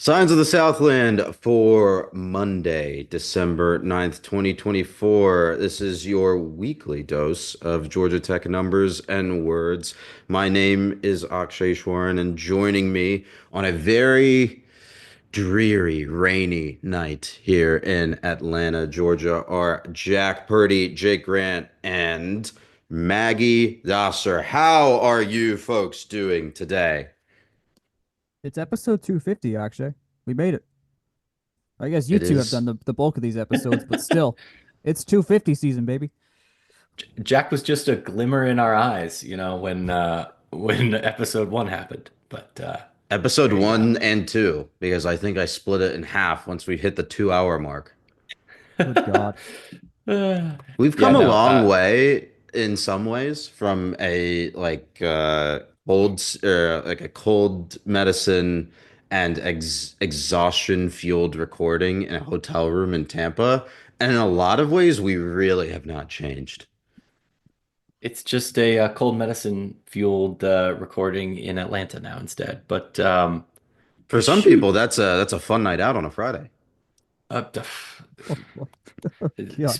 Signs of the Southland for Monday, December 9th, 2024. This is your weekly dose of Georgia Tech numbers and words. My name is Akshay Easwaran, and joining me on a very dreary, rainy night here in Atlanta, Georgia, are Jack Purdy, Jake Grant, and Maggie Doster. How are you folks doing today? It's episode 250, Akshay. We made it. I guess you It two have done is. the bulk of these episodes, but still, it's 250 season, baby. Jack was just a glimmer in our eyes, when episode one happened. But Episode there you go. one and two, because I think I split it in half once we hit the 2 hour mark. Good God. We've Yeah, come a no. long way in some ways from a like a cold medicine and exhaustion fueled recording in a hotel room in Tampa. And in a lot of ways, we really have not changed. It's just a cold medicine fueled recording in Atlanta now instead. For But some shoot, people, that's a fun night out on a Friday. uh, God.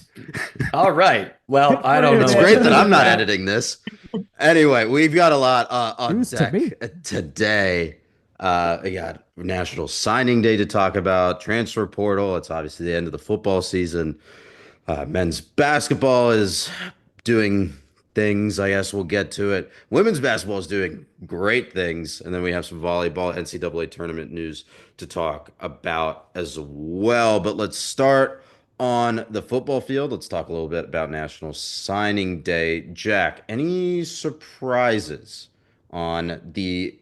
all right. Well, I don't It's know what to great that do I'm with not that. editing this. Anyway, we've got a lot on News to deck me. today. We got National Signing Day to talk about, transfer portal. It's obviously the end of the football season. Men's basketball is doing things. I guess we'll get to it. Women's basketball is doing great things. And then we have some volleyball NCAA tournament news to talk about as well. But let's start on the football field. Let's talk a little bit about National Signing Day. Jack, any surprises on the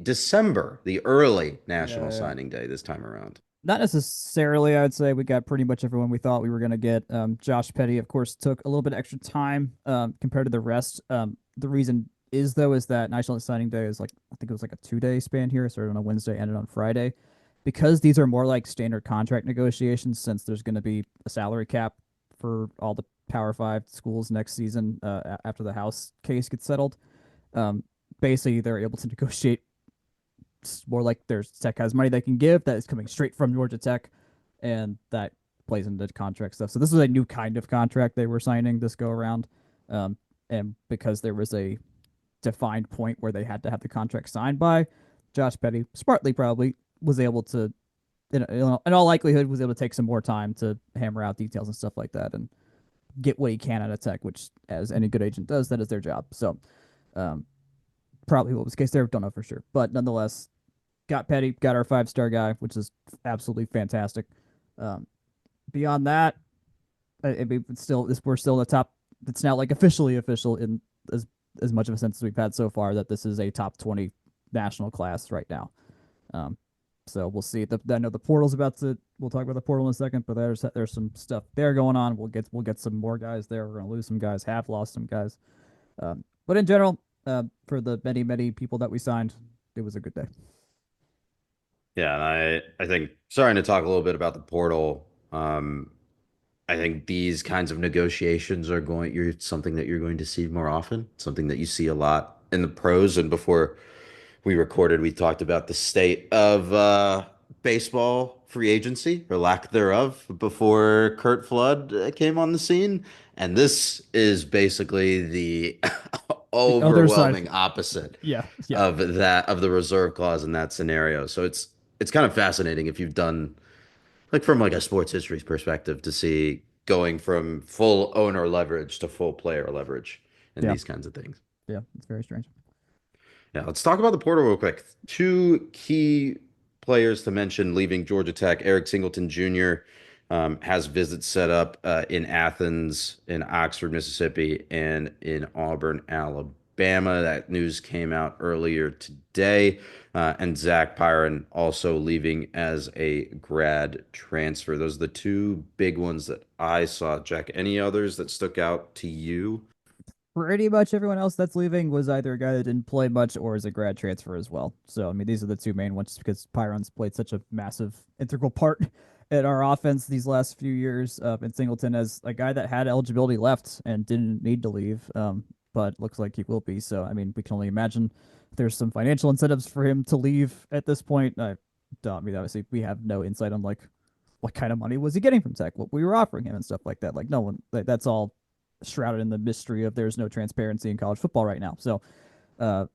early National Yeah. Signing Day this time around? Not necessarily, I would say we got pretty much everyone we thought we were going to get. Josh Petty, of course, took a little bit extra time compared to the rest. The reason is, though, is that National Signing Day is I think it was like a 2 day span here, started on a Wednesday, ended on Friday. Because these are more like standard contract negotiations, since there's going to be a salary cap for all the Power Five schools next season after the House case gets settled. Um, Basically, they're able to negotiate more like there's Tech has money they can give that is coming straight from Georgia Tech, and that plays into contract stuff. So this is a new kind of contract they were signing this go around, and because there was a defined point where they had to have the contract signed by, Josh Petty smartly probably was able to, in all likelihood, was able to take some more time to hammer out details and stuff like that and get what he can out of Tech, which, as any good agent does, that is their job. So, um, probably what was the case there. Don't know for sure, but nonetheless, got Petty, got our 5 star guy, which is absolutely fantastic. Um, Beyond that, I mean, we're still in the top. It's now like officially official in as much of a sense as we've had so far that this is a top 20 national class right now. Um, so we'll see. I know the portal's about to. We'll talk about the portal in a second, but there's some stuff there going on. We'll get some more guys there. We're gonna lose some guys. Have lost some guys. But in general, for the many people that we signed, it was a good day. Yeah, and I think starting to talk a little bit about the portal. I think these kinds of negotiations you're something that you're going to see more often, something that you see a lot in the pros. And before we recorded, we talked about the state of baseball free agency or lack thereof before Kurt Flood came on the scene. And this is basically the The other side. overwhelming opposite Yeah, yeah, of the reserve clause in that scenario. So it's kind of fascinating if you've done like from like a sports history perspective to see going from full owner leverage to full player leverage and yeah, these kinds of things. yeah. It's very strange. Yeah, let's talk about the portal real quick. Two key players to mention leaving Georgia Tech. Eric Singleton Jr. Has visits set up in Athens, in Oxford, Mississippi, and in Auburn, Alabama. That news came out earlier today. And Zach Pyron also leaving as a grad transfer. Those are the two big ones that I saw. Jack, any others that stuck out to you? Pretty much everyone else that's leaving was either a guy that didn't play much or is a grad transfer as well. So I mean, these are the two main ones just because Pyron's played such a massive integral part in our offense these last few years. And Singleton as a guy that had eligibility left and didn't need to leave, but looks like he will be. So I mean, we can only imagine there's some financial incentives for him to leave at this point. I mean, obviously, we have no insight on like what kind of money was he getting from Tech, what we were offering him, and stuff like that. Like, no one, that's all shrouded in the mystery of there's no transparency in college football right now. So, uh,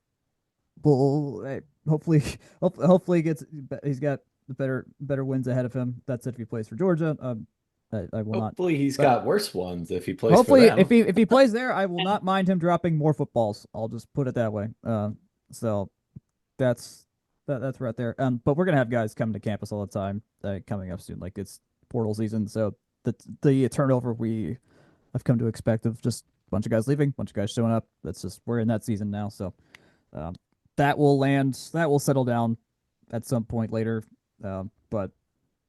well, hopefully, hopefully he's got better wins ahead of him. That's if he plays for Georgia. I will not. Hopefully he's But got worse ones if he plays for hopefully, them. if he plays there, I will not mind him dropping more footballs. I'll just put it that way. So that's that's right there. But we're gonna have guys coming to campus all the time, coming up soon. Like it's portal season, so the turnover we have come to expect of just a bunch of guys leaving, a bunch of guys showing up. That's just we're in that season now. So um, that will land, that will settle down at some point later. But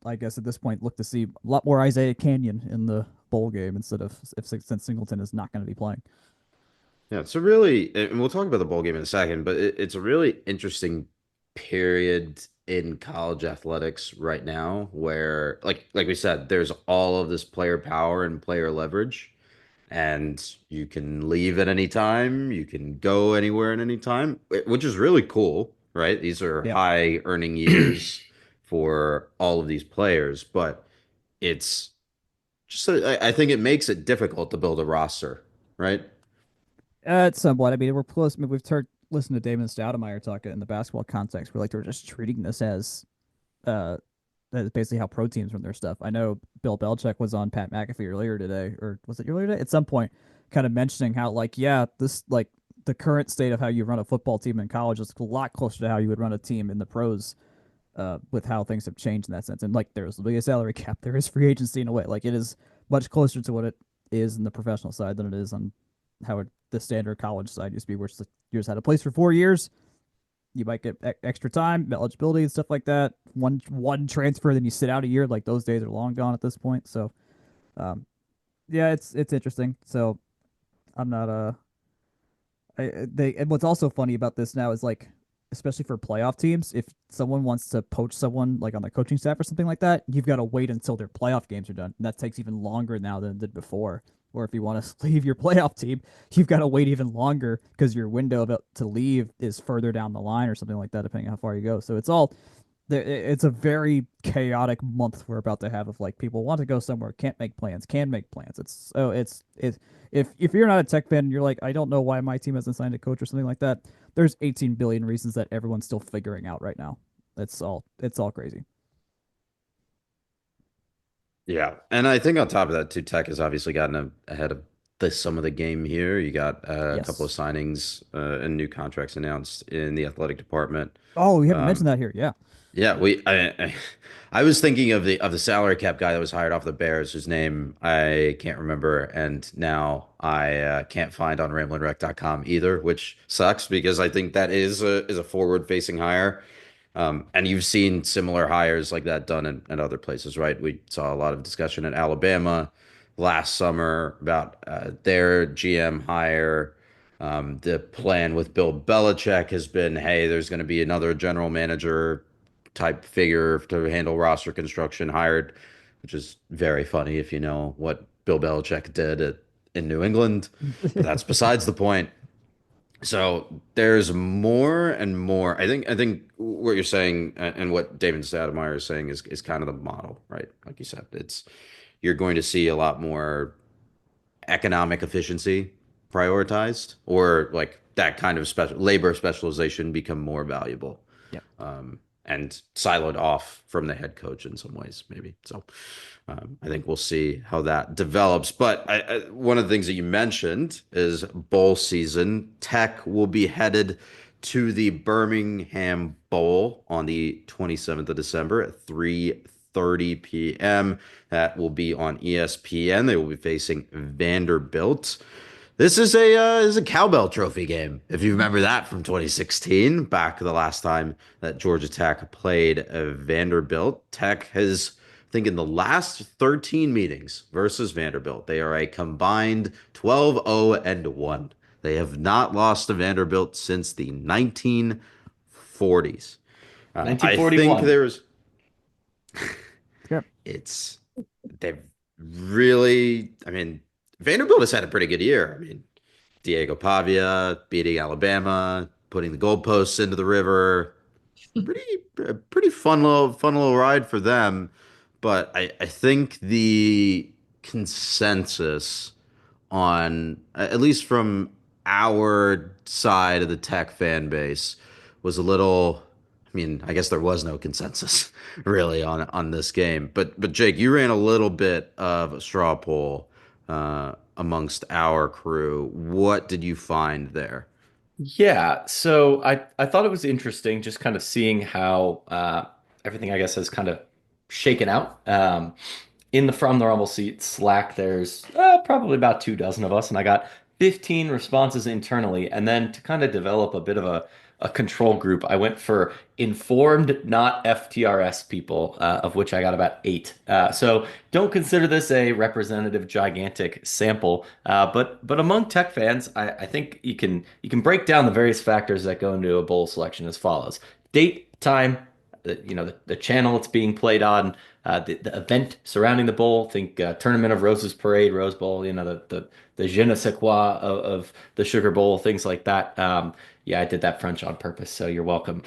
I guess at this point, look to see a lot more Isaiah Canyon in the bowl game instead of if since Singleton is not going to be playing. Yeah, it's a really, and we'll talk about the bowl game in a second, but it's a really interesting period in college athletics right now where, like we said, there's all of this player power and player leverage, and you can leave at any time, you can go anywhere at any time, which is really cool, right? These are Yeah. high earning years for all of these players, but it's just, I think it makes it difficult to build a roster, right? It's somewhat. I mean, we're close. I mean, we've listened to Damon Stoudemire talk in the basketball context. We're like they're just treating this uh as basically how pro teams run their stuff. I know Bill Belichick was on Pat McAfee earlier today, or was it earlier today? At some point, kind of mentioning how like yeah, this like the current state of how you run a football team in college is a lot closer to how you would run a team in the pros. With how things have changed in that sense, and like there's the biggest salary cap, there is free agency in a way. Like it is much closer to what it is in the professional side than it is on how the standard college side used to be, where it's like you just had a place for 4 years. You might get extra time, eligibility, and stuff like that. One transfer, then you sit out a year. Like those days are long gone at this point. So, um, yeah, it's interesting. So I'm not and what's also funny about this now is like, especially for playoff teams, if someone wants to poach someone like on the coaching staff or something like that, you've got to wait until their playoff games are done. And that takes even longer now than it did before. Or if you want to leave your playoff team, you've got to wait even longer because your window to leave is further down the line or something like that, depending on how far you go. So it's a very chaotic month we're about to have of like people want to go somewhere, can't make plans, can make plans. It's if you're not a Tech fan and you're like, I don't know why my team hasn't signed a coach or something like that, there's 18 billion reasons that everyone's still figuring out right now. It's all crazy. Yeah, and I think on top of that, too, Tech has obviously gotten ahead of some of the game here. You got a couple of Yes. signings and new contracts announced in the athletic department. Oh, we haven't Um, mentioned that here. Yeah. yeah, I was thinking of the salary cap guy that was hired off the Bears, whose name I can't remember, and now I can't find on RamblinWreck.com either, which sucks because I think that is a forward facing hire. And you've seen similar hires like that done in other places, right? We saw a lot of discussion at Alabama last summer about their GM hire. The plan with Bill Belichick has been, hey, there's going to be another general manager type figure to handle roster construction hired, which is very funny if you know what Bill Belichick did in New England. But that's besides the point. So there's more and more. I think what you're saying and what David Stoudemire is saying is kind of the model, right? Like you said, it's you're going to see a lot more economic efficiency prioritized, or like that kind of special labor specialization become more valuable, Yep. and siloed off from the head coach in some ways, maybe. So I think we'll see how that develops. But one of the things that you mentioned is bowl season. Tech will be headed to the Birmingham Bowl on the 27th of December at 3:30 p.m. That will be on ESPN. They will be facing Vanderbilt. This is a cowbell trophy game. If you remember that from 2016, back the last time that Georgia Tech played Vanderbilt. Tech has, I think, in the last 13 meetings versus Vanderbilt, they are a combined 12-0-1. They have not lost to Vanderbilt since the 1940s. I think 1941. there's Yep. it's they've really, I mean, Vanderbilt has had a pretty good year. I mean, Diego Pavia beating Alabama, putting the goalposts into the river. pretty fun little ride for them. But I think the consensus on, at least from our side of the Tech fan base, was a little. I mean, I guess there was no consensus really on this game. But Jake, you ran a little bit of a straw poll amongst our crew. What did you find there? Yeah, so I thought it was interesting just kind of seeing how everything I guess has kind of shaken out. In the From the Rumble seat Slack, there's probably about 2 dozen of us, and I got 15 responses internally. And then to kind of develop a bit of a control group, I went for informed, not FTRS people, of which I got about 8. So don't consider this a representative, gigantic sample. But among tech fans, I think you can break down the various factors that go into a bowl selection as follows: date, time, the channel it's being played on, the event surrounding the bowl. Think Tournament of Roses Parade, Rose Bowl. The je ne sais quoi of the Sugar Bowl, things like that. Yeah, I did that French on purpose, so you're welcome.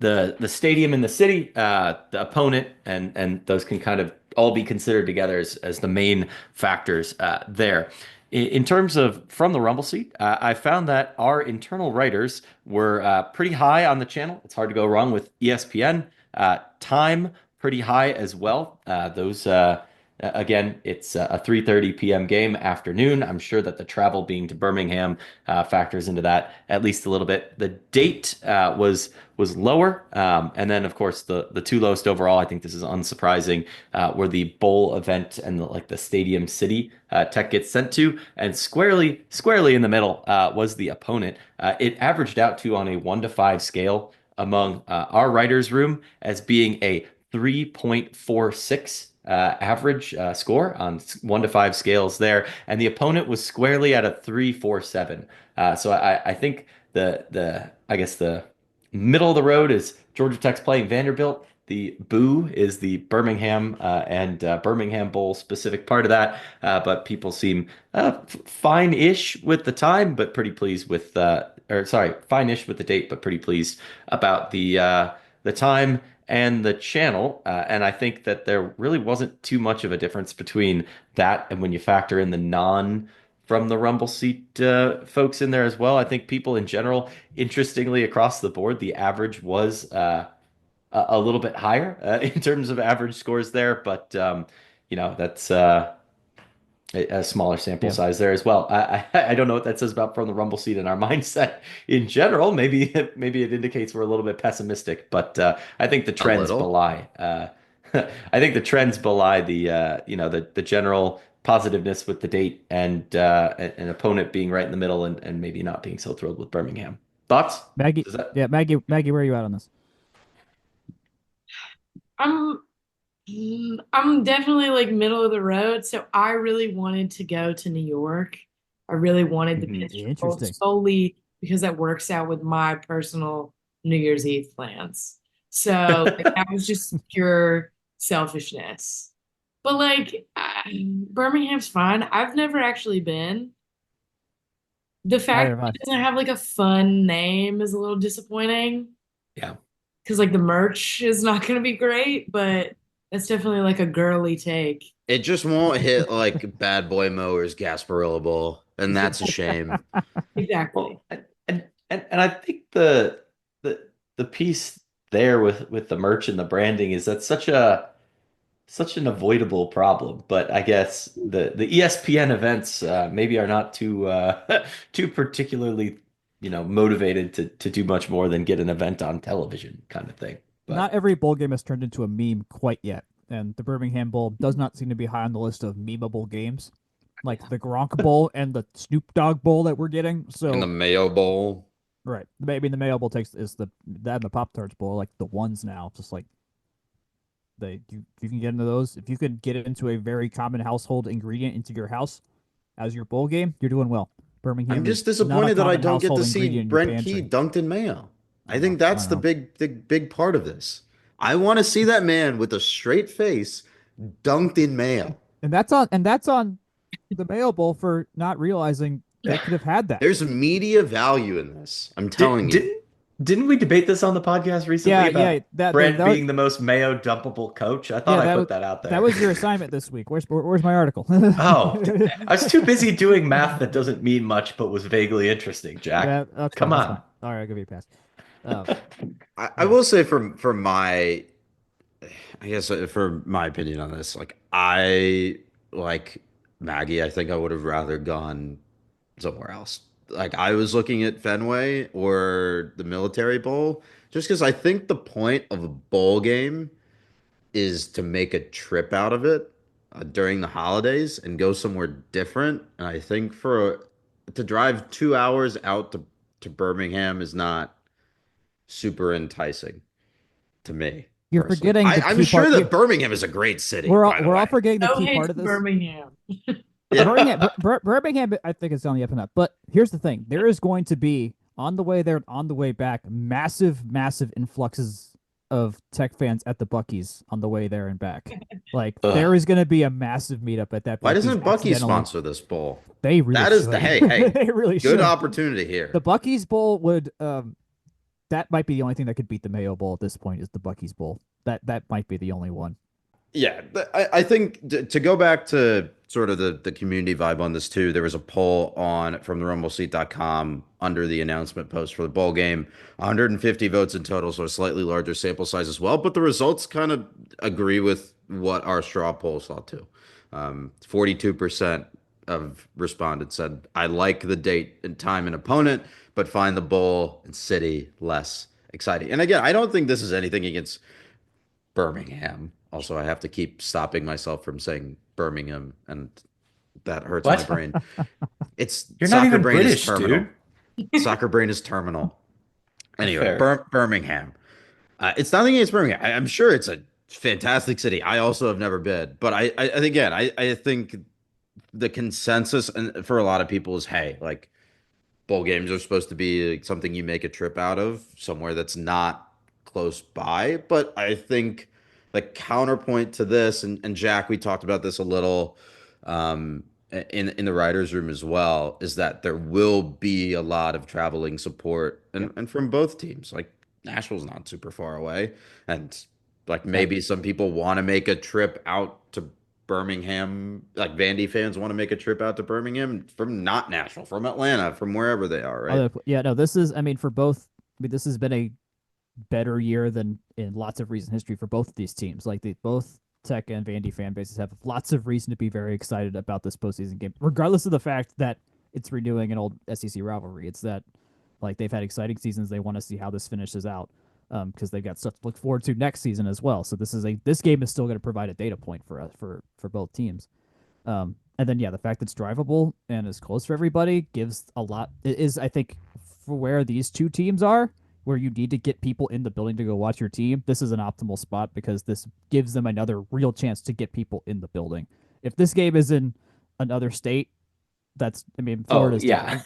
The stadium in the city, the opponent, and those can kind of all be considered together as the main factors there. In terms of From the Rumble seat, I found that our internal writers were pretty high on the channel. It's hard to go wrong with ESPN. Time pretty high as well. Those again, it's a 3:30 p.m. game, afternoon. I'm sure that the travel being to Birmingham factors into that at least a little bit. The date was lower, and then of course the two lowest overall. I think this is unsurprising. Were the bowl event and the stadium city Tech gets sent to, and squarely in the middle was the opponent. It averaged out to, on a 1 to 5 scale among our writers' room, as being a 3.46 average score on 1 to 5 scales there, and the opponent was squarely at a 3.47. So I think I guess the middle of the road is Georgia Tech's playing Vanderbilt. The boo is the Birmingham and Birmingham Bowl specific part of that, but people seem fine-ish with the time, but pretty pleased with, or sorry, fine-ish with the date, but pretty pleased about the time and the channel. And I think that there really wasn't too much of a difference between that and when you factor in the non From the Rumble seat folks in there as well. I think people in general, interestingly, across the board, the average was a little bit higher in terms of average scores there, but that's a smaller sample Yeah. size there as well. I don't know what that says about From the Rumble seat and our mindset in general. Maybe it indicates we're a little bit pessimistic, but I think the A trends little. belie. I think the trends belie the general positiveness with the date and an opponent being right in the middle, and maybe not being so thrilled with Birmingham. Thoughts? Maggie, Does that? yeah, Maggie, where are you at on this? I'm I'm definitely like middle of the road. So I really wanted to go to New York. I really wanted the Mhm. Pittsburgh Bowl Interesting. solely because that works out with my personal New Year's Eve plans. So like, that was just pure selfishness. But like Birmingham's fine. I've never actually been. The Neither fact have I. that it doesn't have like a fun name is a little disappointing Yeah. because like the merch is not going to be great, but it's definitely like a girly take. It just won't hit like Bad Boy Mowers Gasparilla Bowl, and that's a shame. Exactly. Well, and I think the the piece there with the merch and the branding is that such an avoidable problem. But I guess the ESPN events maybe are not too too particularly motivated to do much more than get an event on television kind of thing. Not But every bowl game has turned into a meme quite yet, and the Birmingham Bowl does not seem to be high on the list of memeable games, like the Gronk Bowl and the Snoop Dogg Bowl that we're getting. In the So, Mayo Bowl. right, maybe the Mayo Bowl takes is the that and the Pop Tarts Bowl, like the ones now, just like you can get into those. If you could get into a very common household ingredient into your house as your bowl game, you're doing well. I'm Birmingham just is not a disappointed that I common don't get to household see ingredient in your Brent Key pantry. dunked in mayo. I think I that's the know. big part of this. I want to see that man with a straight face dunked in mayo. And that's on the Mayo Bowl for not realizing they could have had that. There's media value in this. I'm did telling you. didn't Didn't we debate this on the podcast recently Yeah, about yeah. Brent That was, being the most Mayo dumpable coach? I thought yeah, I that put was that out there. that was your assignment this week. Where's my article? Oh, I was too busy doing math that doesn't mean much but was vaguely interesting, Jack. That's Come fine, that's on. fine. All right, I'll give you a pass. Um, I will say from my, I guess for my opinion on this, like I like Maggie. I think I would have rather gone somewhere else. Like I was looking at Fenway or the Military Bowl, just because I think the point of a bowl game is to make a trip out of it during the holidays and go somewhere different. And I think to drive 2 hours out to Birmingham is not super enticing to me you're personally. forgetting the I'm key sure part. that Birmingham is a great city, We're all, by the we're all way. forgetting the No key hate part to of this. Birmingham. Yeah. Birmingham, I think it's on the up and up. But here's the thing: there is going to be on the way there, and on the way back, massive influxes of Tech fans at the Buc-ee's on the way there and back. Like Ugh. there is going to be a massive meetup at that. Why Buc-ee's doesn't Bucky accidentally. sponsor this bowl? They really That is should. the hey, they really good should. opportunity here. The Buc-ee's Bowl would that might be the only thing that could beat the Mayo Bowl at this point is the Buc-ee's Bowl. That might be the only one. Yeah, but I think to go back to sort of the community vibe on this too, there was a poll on from the rumbleseat.com under the announcement post for the bowl game. 150 votes in total, so a slightly larger sample size as well. But the results kind of agree with what our straw poll saw too. 42% of respondents said, I like the date and time and opponent, but find the bowl and city less exciting. And again, I don't think this is anything against Birmingham. Also, I have to keep stopping myself from saying Birmingham, and that hurts my What? brain. It's You're not soccer even brain British, is terminal. dude. Soccer brain is terminal. Anyway, Fair. Birmingham. It's nothing against Birmingham. I'm sure it's a fantastic city. I also have never been, but I think the consensus and for a lot of people is, hey, like bowl games are supposed to be like, something you make a trip out of somewhere that's not close by. But I think the counterpoint to this, and Jack, we talked about this a little in the writers' room as well, is that there will be a lot of traveling support and from both teams. Like Nashville's not super far away, and like maybe some people want to make a trip out to Birmingham, like Vandy fans want to make a trip out to Birmingham from not Nashville, from Atlanta, from wherever they are, right? Yeah, no, this is, I mean, for both, I mean, this has been a better year than in lots of recent history for both of these teams. Like both Tech and Vandy fan bases have lots of reason to be very excited about this postseason game, regardless of the fact that it's renewing an old SEC rivalry. It's that like they've had exciting seasons. They want to see how this finishes out because they've got stuff to look forward to next season as well. So this game is still going to provide a data point for us for both teams. And then yeah, the fact that it's drivable and is close for everybody gives a lot. It is, I think, for where these two teams are, where you need to get people in the building to go watch your team. This is an optimal spot because this gives them another real chance to get people in the building. If this game is in another state, that's, I mean, Florida's yeah.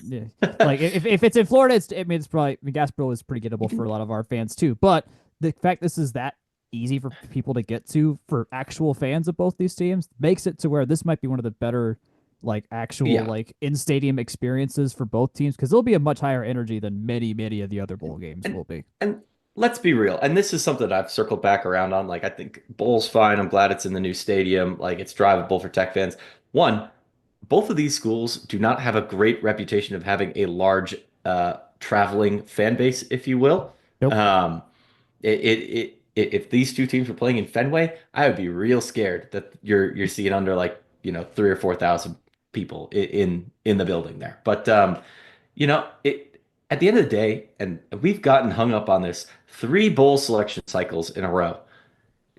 like if it's in Florida, it's probably, I mean, Gasparilla is pretty gettable for a lot of our fans too. But the fact this is that easy for people to get to for actual fans of both these teams makes it to where this might be one of the better like actual like in stadium experiences for both teams because there'll be a much higher energy than many of the other bowl games will be. And let's be real. And this is something I've circled back around on. Like I think bowl's fine. I'm glad it's in the new stadium. Like it's drivable for Tech fans. One, both of these schools do not have a great reputation of having a large traveling fan base, if you will. Nope. If these two teams were playing in Fenway, I would be real scared that you're seeing under like 3,000 or 4,000 people in the building there. But at the end of the day, and we've gotten hung up on this 3 bowl selection cycles in a row.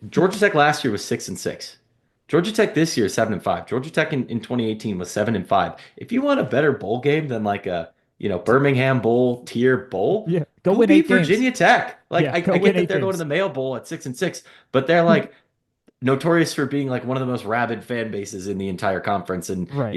Georgia Tech last year was 6-6. Georgia Tech this year is 7-5. Georgia Tech in 2018 was 7-5. If you want a better bowl game than like a Birmingham Bowl tier bowl, Yeah, go win beat 8 games. Virginia Tech. Like Yeah, I go get win that 8 they're going games. to the Mayo Bowl at 6-6, but they're like notorious for being like one of the most rabid fan bases in the entire conference. And Right.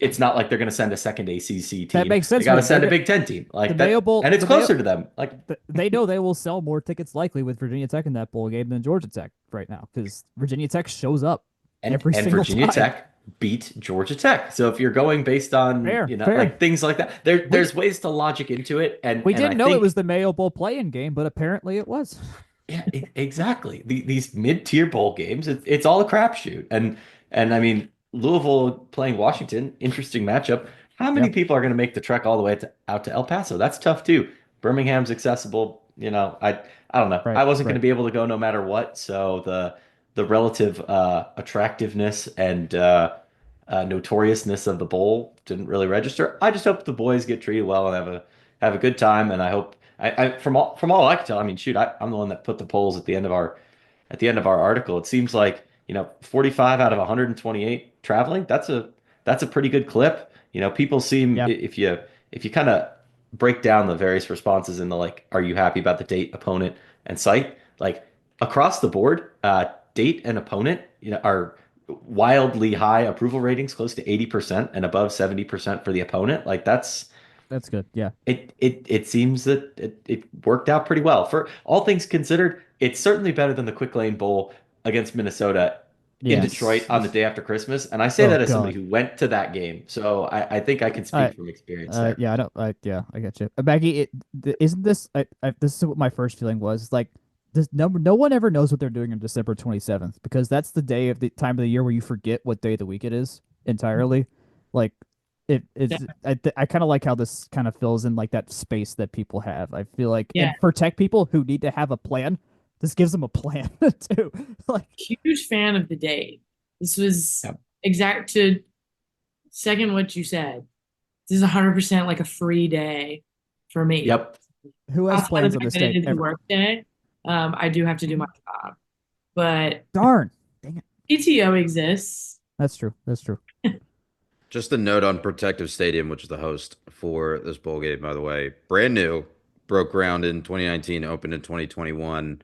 it's not like they're going to send a second ACC team. That makes sense, They got to man. send a Big Ten team like the that, Mayo Bowl- and it's the Mayo- closer to them. Like They know they will sell more tickets likely with Virginia Tech in that bowl game than Georgia Tech right now because Virginia Tech shows up and every single Virginia time. Tech beat Georgia Tech. So if you're going based on, Fair, you know, fair. like things like that, there's ways to logic into it. And We and I didn't know it think was the Mayo Bowl play-in game, but apparently it was. yeah, exactly. These mid-tier bowl games, it's all a crapshoot. And I mean, Louisville playing Washington, interesting matchup. How many Yep. people are going to make the trek all the way out to El Paso? That's tough too. Birmingham's accessible. You know, I don't know. Right, I wasn't going right. to be able to go no matter what. So the relative attractiveness and notoriousness of the bowl didn't really register. I just hope the boys get treated well and have a good time. And I hope from all I can tell, I mean, shoot, I'm the one that put the polls at the end of our article. It seems like, 45 out of 128 traveling. That's a pretty good clip. People seem Yeah. if you kind of break down the various responses in the like, are you happy about the date, opponent, and site? Like across the board, date and opponent, are wildly high approval ratings, close to 80% and above 70% for the opponent. Like that's That's good. Yeah. it seems that it worked out pretty well. For all things considered, it's certainly better than the Quick Lane Bowl against Minnesota in Yes. Detroit on the day after Christmas. And I say Oh, that as somebody God. who went to that game. So I think I can speak from experience there. Yeah, I don't. I get you, Maggie. Isn't this? This is what my first feeling was. Like, this no one ever knows what they're doing on December 27th because that's the day of the time of the year where you forget what day of the week it is entirely. Like, it's. I kind of like how this kind of fills in like that space that people have. I feel like, and Yeah. for tech people who need to have a plan, this gives them a plan too. Like, Huge fan of the date. This was Yep. exact to second what you said. This is 100% like a free day for me. Yep. who has Outside of plans the on this fact that it date? is a work day, I do have to do my job. But Darn. Dang it. PTO exists. That's true. That's true. Just a note on Protective Stadium, which is the host for this bowl game, by the way. Brand new, broke ground in 2019, opened in 2021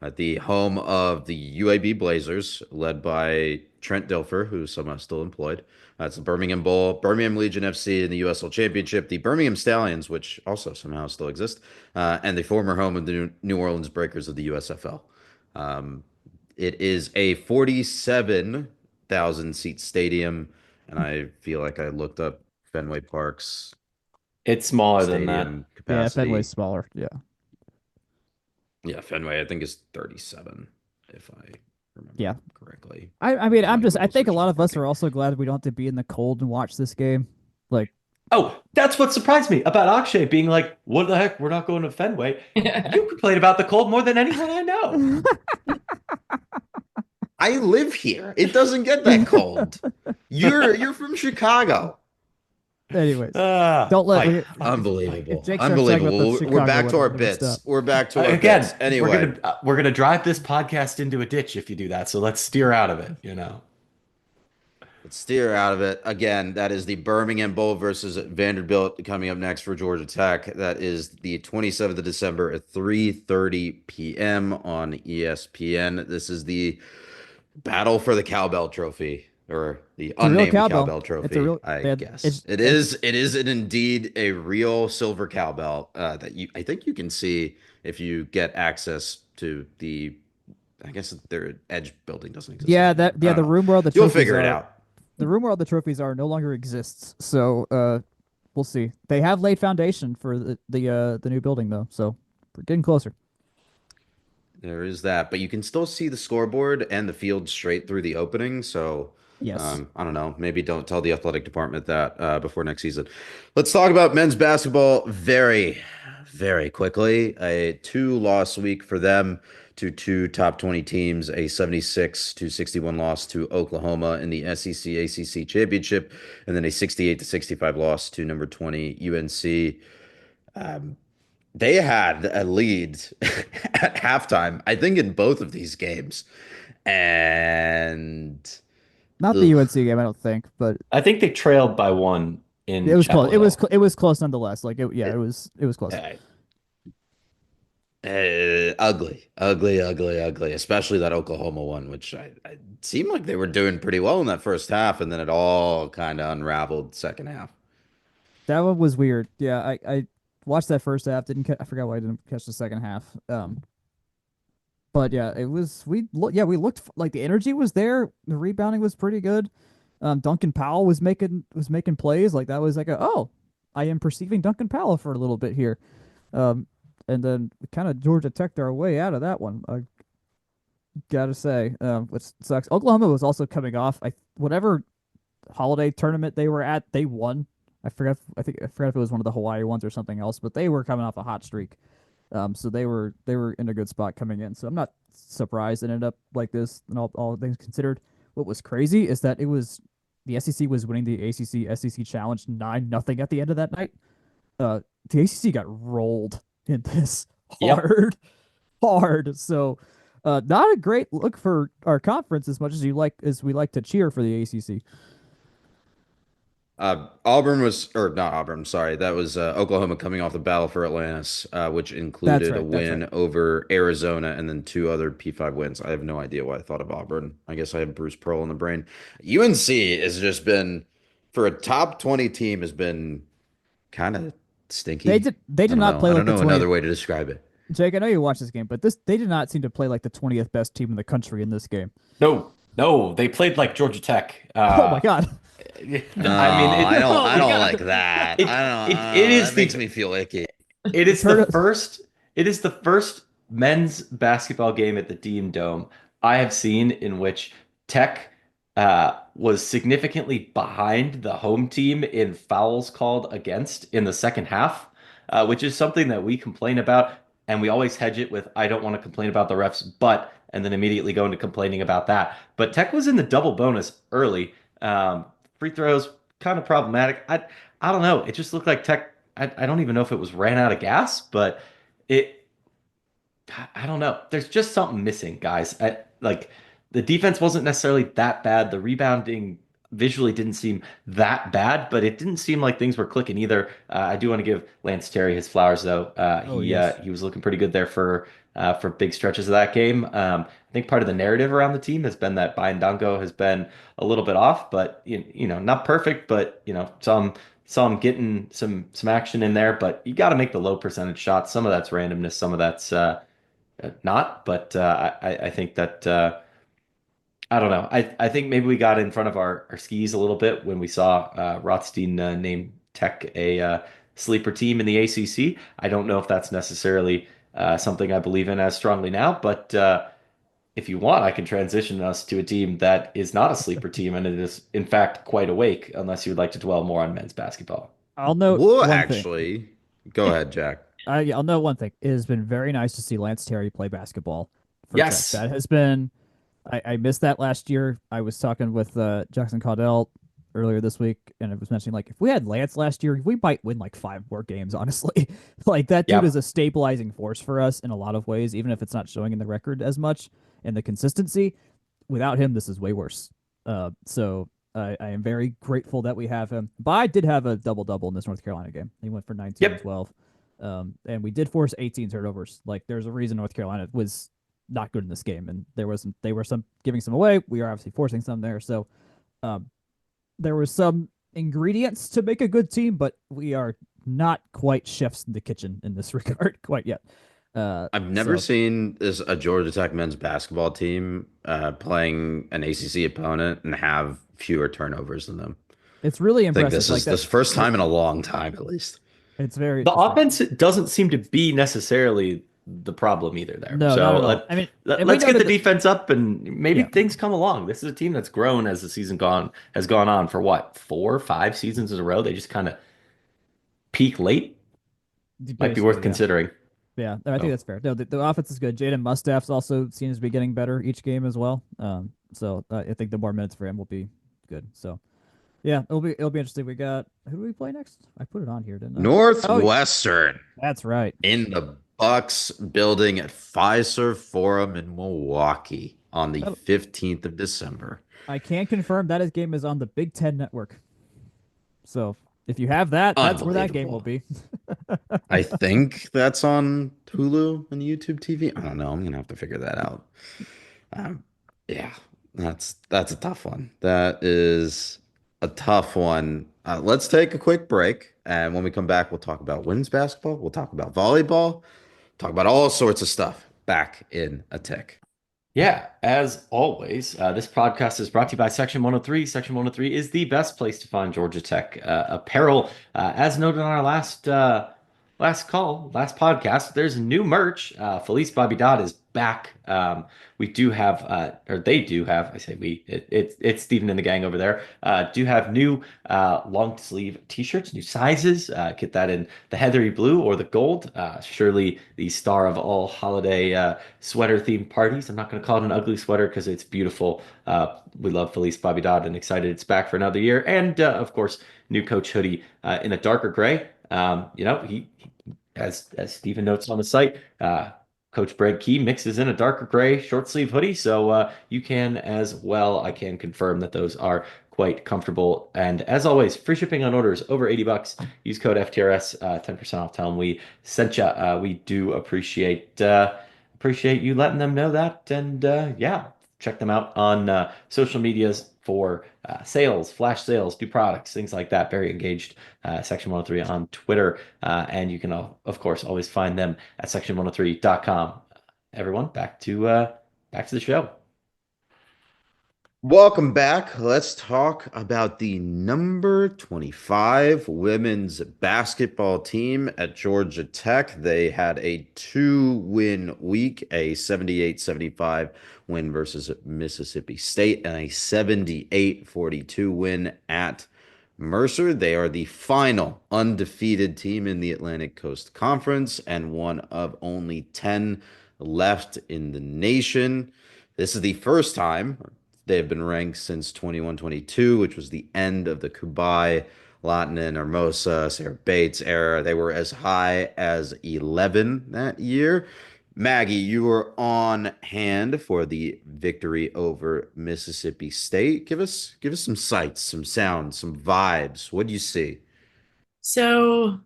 at the home of the UAB Blazers, led by Trent Dilfer, who's somehow still employed. That's the Birmingham Bowl, Birmingham Legion FC in the USL Championship, the Birmingham Stallions, which also somehow still exist, and the former home of the New Orleans Breakers of the USFL. It is a 47,000 seat stadium, and I feel like I looked up Fenway Park's It's smaller than that. stadium Yeah, capacity. Fenway's smaller. Yeah. Yeah, Fenway, I think, is 37, if I remember Yeah. correctly. I mean, I Michael think a search lot in of us front are also glad we don't have to be in the cold and watch this game. Like, Oh, that's what surprised me about Akshay being like, what the heck? We're not going to Fenway. You complain about the cold more than anyone I know. I live here. It doesn't get that cold. You're from Chicago. anyways, don't let Mike, Unbelievable. If Jake starts talking about the Unbelievable. We're Chicago back to our weather, we're gonna bits. stop. We're back to our again, bits. Anyway, we're gonna drive this podcast into a ditch if you do that. So let's steer out of it. let's steer out of it. Again, that is the Birmingham Bowl versus Vanderbilt coming up next for Georgia Tech. That is the 27th of December at 3:30 p.m. on ESPN. This is the battle for the Cowbell Trophy, or the a real unnamed cowbell. Cowbell Trophy, It's a real- I that- guess. it's- It is indeed a real silver cowbell that I think you can see if you get access to the, I guess their Edge building doesn't exist. Yeah, anymore. I the don't know. room where all the You'll trophies figure it are- out. The room where all the trophies are no longer exists. So we'll see. They have laid foundation for the new building though, so we're getting closer. There is that, but you can still see the scoreboard and the field straight through the opening. So Yes. I don't know. Maybe don't tell the athletic department that before next season. Let's talk about men's basketball very, very quickly. A 2-loss week for them to 2 top 20 teams, a 76-61 loss to Oklahoma in the SEC ACC championship, and then a 68-65 loss to number 20 UNC. They had a lead at halftime, I think, in both of these games. And Not the UNC game, I don't think, but I think they trailed by one in it was Chapel close. It was Hill. it was close nonetheless. Like it was close. ugly, especially that Oklahoma one, which I seemed like they were doing pretty well in that first half, and then it all kind of unraveled second half. That one was weird. Yeah, I watched that first half. I forgot why I didn't catch the second half. But yeah, it was we looked like the energy was there. The rebounding was pretty good. Duncan Powell was making plays. Like that was like I am perceiving Duncan Powell for a little bit here. And then kind of Georgia Tech our way out of that one. I gotta say, which sucks. Oklahoma was also coming off whatever holiday tournament they were at, they won. I forgot if it was one of the Hawaii ones or something else, but they were coming off a hot streak. So they were in a good spot coming in. So I'm not surprised it ended up like this. And all things considered, what was crazy is that the SEC was winning the ACC SEC Challenge 9-0 at the end of that night. The ACC got rolled in this hard. So not a great look for our conference as much as we like to cheer for the ACC. Auburn was, or not Auburn, sorry. That was Oklahoma coming off the battle for Atlantis, which included a win over Arizona and then 2 other P5 wins. I have no idea why I thought of Auburn. I guess I have Bruce Pearl in the brain. UNC has just been, for a top 20 team, has been kind of stinky. They did not play like the 20th. I don't know another way to describe it. Jake, I know you watched this game, but they did not seem to play like the 20th best team in the country in this game. No, they played like Georgia Tech. Oh my God. I don't like that. That makes me feel icky. It is the first men's basketball game at the Dean Dome I have seen in which Tech was significantly behind the home team in fouls called against in the second half, which is something that we complain about, and we always hedge it with "I don't want to complain about the refs," and then immediately go into complaining about that. But Tech was in the double bonus early. Free throws kind of problematic. I don't know. It just looked like Tech. I don't even know if it was ran out of gas, but I don't know. There's just something missing, guys. Like the defense wasn't necessarily that bad. The rebounding visually didn't seem that bad, but it didn't seem like things were clicking either. I do want to give Lance Terry his flowers, though. He was looking pretty good there for big stretches of that game. I think part of the narrative around the team has been that Dango has been a little bit off, but not perfect, but some getting some action in there. But you got to make the low percentage shots. Some of that's randomness, some of that's not. But I think that. I don't know. I think maybe we got in front of our skis a little bit when we saw Rothstein name Tech a sleeper team in the ACC. I don't know if that's necessarily something I believe in as strongly now, but if you want, I can transition us to a team that is not a sleeper team and it is, in fact, quite awake, unless you'd like to dwell more on men's basketball. I'll note go ahead, Jack. I'll note one thing. It has been very nice to see Lance Terry play basketball. Yes. Tech. That has been... I missed that last year. I was talking with Jackson Caudell earlier this week, and I was mentioning, like, if we had Lance last year, we might win like 5 more games, honestly. Like, that dude is a stabilizing force for us in a lot of ways, even if it's not showing in the record as much and the consistency. Without him, this is way worse. So I am very grateful that we have him. But I did have a double-double in this North Carolina game. He went for 19 and 12. And we did force 18 turnovers. Like, there's a reason North Carolina was not good in this game, and they were some giving some away. We are obviously forcing some there, so there were some ingredients to make a good team, but we are not quite chefs in the kitchen in this regard quite yet. I've never seen a Georgia Tech men's basketball team playing an ACC opponent and have fewer turnovers than them. It's really impressive. I think this is first time in a long time, at least. It's very the offense doesn't seem to be necessarily the problem either there. No, so let's get the defense up and maybe things come along. This is a team that's grown as the season has gone on for what, 4 or 5 seasons in a row. They just kind of peak late. Might be worth considering. Yeah, I think that's fair. No, the offense is good. Jaden Mustaph's also seems to be getting better each game as well. So I think the more minutes for him will be good. So yeah, it'll be interesting. We got, who do we play next? I put it on here, didn't I? Northwestern. That's right. In the Bucks building at Fiserv Forum in Milwaukee on the 15th of December. I can confirm that his game is on the Big Ten Network. So if you have that, that's where that game will be. I think that's on Hulu and YouTube TV. I don't know. I'm gonna have to figure that out. Yeah, that's a tough one. That is a tough one. Let's take a quick break, and when we come back, we'll talk about women's basketball. We'll talk about volleyball. Talk about all sorts of stuff back in a tick. Yeah, as always, this podcast is brought to you by Section 103. Section 103 is the best place to find Georgia Tech apparel. As noted on our last podcast, there's new merch. Felice Bobby Dodd is back. We do have, or they do have, I say we, it's Stephen and the gang over there, do have new long sleeve t-shirts, new sizes. Get that in the heathery blue or the gold. Surely the star of all holiday sweater themed parties. I'm not going to call it an ugly sweater because it's beautiful. We love Felice Bobby Dodd and excited it's back for another year. And of course, new Coach hoodie in a darker gray. He as Stephen notes on the site, Coach Brad Key mixes in a darker gray short sleeve hoodie. So you can as well. I can confirm that those are quite comfortable. And as always, free shipping on orders over $80. Use code FTRS, 10% off. Tell them we sent you. We do appreciate you letting them know that. And yeah, check them out on social medias for sales, flash sales, new products, things like that. Very engaged. Section 103 on Twitter. And you can, of course, always find them at section103.com. Everyone, back to the show. Welcome back. Let's talk about the number 25 women's basketball team at Georgia Tech. They had a 2-win week, a 78-75 win versus Mississippi State, and a 78-42 win at Mercer. They are the final undefeated team in the Atlantic Coast Conference and one of only 10 left in the nation. This is the first time they have been ranked since 21-22, which was the end of the Kubai, Latanen, Hermosa, Sarah Bates era. They were as high as 11 that year. Maggie, you were on hand for the victory over Mississippi State. Give us some sights, some sounds, some vibes. What do you see? So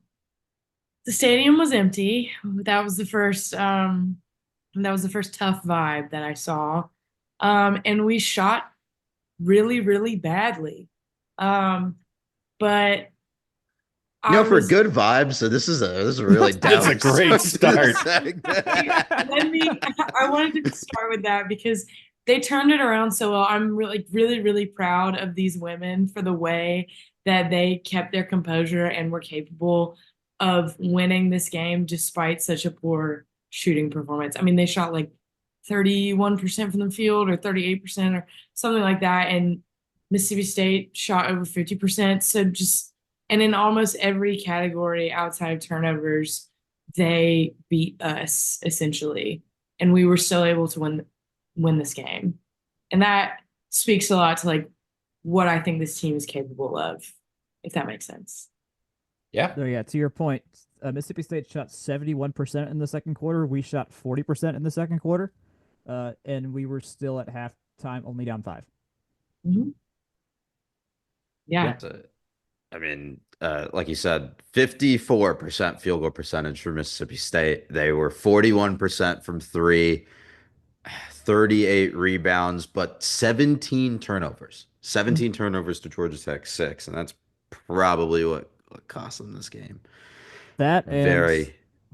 the stadium was empty. That was the first tough vibe that I saw. And we shot really, really badly. But for good vibes. So this is a really down. That's a great start. I wanted to start with that because they turned it around so well. I'm really, really, really proud of these women for the way that they kept their composure and were capable of winning this game despite such a poor shooting performance. I mean, they shot like 31% from the field or 38% or something like that. And Mississippi State shot over 50%. So and in almost every category outside of turnovers, they beat us essentially. And we were still able to win this game. And that speaks a lot to like what I think this team is capable of, if that makes sense. Yeah. So yeah, to your point, Mississippi State shot 71% in the second quarter. We shot 40% in the second quarter. And we were still at halftime only down 5. Mm-hmm. Yeah. I mean, like you said, 54% field goal percentage for Mississippi State. They were 41% from 3, 38 rebounds, but 17 turnovers. 17 turnovers to Georgia Tech 6, and that's probably what cost them this game.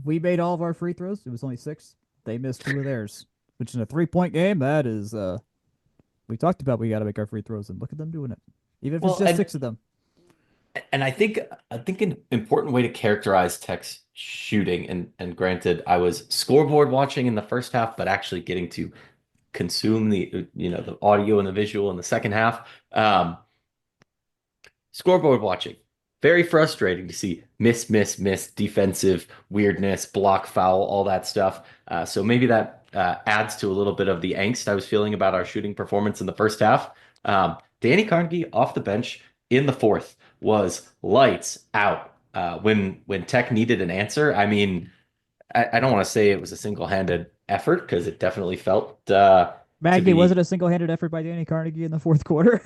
We made all of our free throws. It was only 6. They missed 2 of theirs, which in a 3-point game, that is we talked about we got to make our free throws, and look at them doing it. Even if it's just 6 of them. And I think an important way to characterize Tech's shooting, and granted, I was scoreboard watching in the first half, but actually getting to consume the audio and the visual in the second half. Scoreboard watching, very frustrating to see miss, defensive weirdness, block, foul, all that stuff. So maybe that adds to a little bit of the angst I was feeling about our shooting performance in the first half. Danny Carnegie off the bench in the fourth was lights out. When Tech needed an answer, I mean, I don't want to say it was a single-handed effort because it definitely felt. Maggie, was it a single-handed effort by Danny Carnegie in the fourth quarter?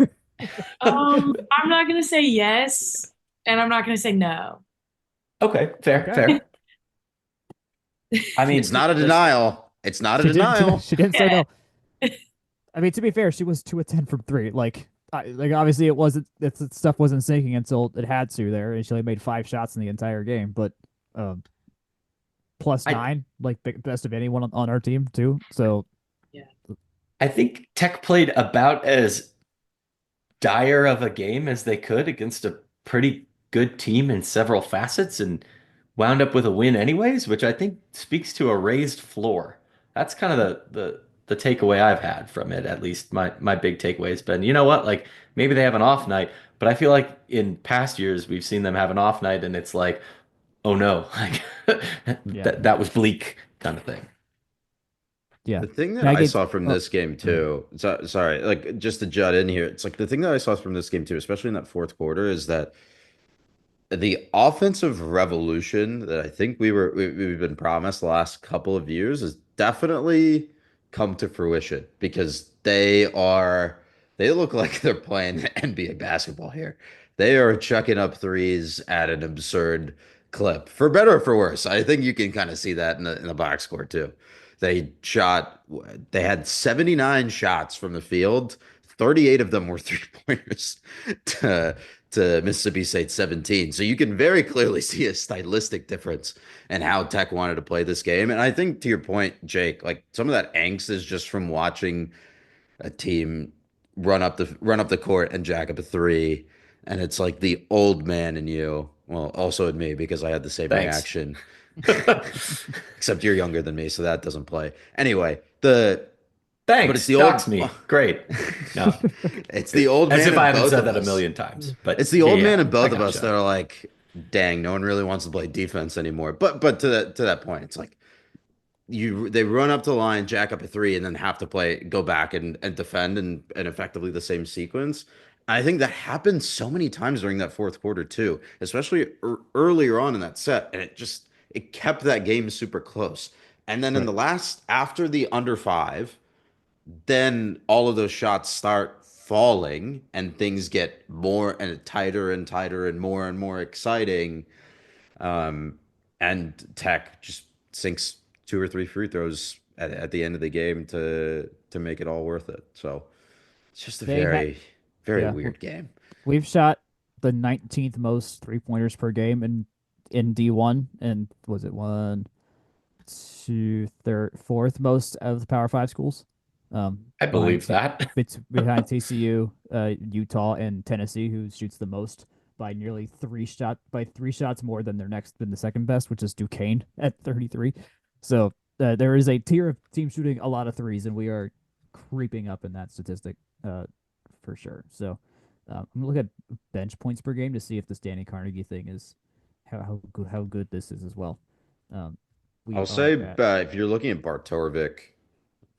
I'm not gonna say yes, and I'm not gonna say no. Okay, fair. I mean, it's not a denial. It's not a denial. She didn't say no. I mean, to be fair, she was 2 of 10 from 3. Like obviously, that stuff wasn't sinking until it had to there, and she only made 5 shots in the entire game. But plus 9, like the best of anyone on our team too. So yeah, I think Tech played about as dire of a game as they could against a pretty good team in several facets and wound up with a win anyways, which I think speaks to a raised floor. That's kind of the takeaway I've had from it, at least my big takeaway has been, you know what, like maybe they have an off night, but I feel like in past years we've seen them have an off night and it's like, oh no, like Yeah. that was bleak kind of thing. Yeah. The thing that I Maggie, saw from oh, this game go ahead. too, sorry, like just to jut in here, it's like the thing that I saw from this game too, especially in that fourth quarter, is that the offensive revolution that I think we've been promised the last couple of years has definitely come to fruition because they look like they're playing NBA basketball here. They are chucking up threes at an absurd clip, for better or for worse. I think you can kind of see that in the box score too. They shot, they had 79 shots from the field. 38 of them were three pointers to Mississippi State 17. So you can very clearly see a stylistic difference in how Tech wanted to play this game. And I think to your point, Jake, like some of that angst is just from watching a team run up the court and jack up a three. And it's like the old man in you. Well, also in me because I had the same Thanks. reaction. Except you're younger than me, so that doesn't play. Anyway, but it's Thanks. the old Dox me. Great. No, it's the old as man if I in haven't both said of that a us. million times. But It's the yeah, old man yeah, in I both of us that gotcha. are like, dang, no one really wants to play defense anymore. But to that point, it's like they run up to the line, jack up a three, and then have to go back and defend and effectively the same sequence. I think that happened so many times during that fourth quarter too, especially earlier on in that set, and it kept that game super close. And then in Right. the last after the under five, then all of those shots start falling and things get more and tighter and more exciting. Um, and Tech just sinks two or three free throws at the end of the game to make it all worth it. So it's just a They had, very, very yeah, weird game. we've shot the 19th most 3-pointers per game in D1, and was it one, two, third, fourth most of the Power Five schools, I behind believe that. behind TCU, Utah, and Tennessee, who shoots the most by nearly by 3 shots more than than the second best, which is Duquesne at 33. So there is a tier of team shooting a lot of threes, and we are creeping up in that statistic, uh, for sure. So I'm gonna look at bench points per game to see if this Danny Carnegie thing is how good this is as well. Um, we I'll are say at if you're looking at Bartorovic,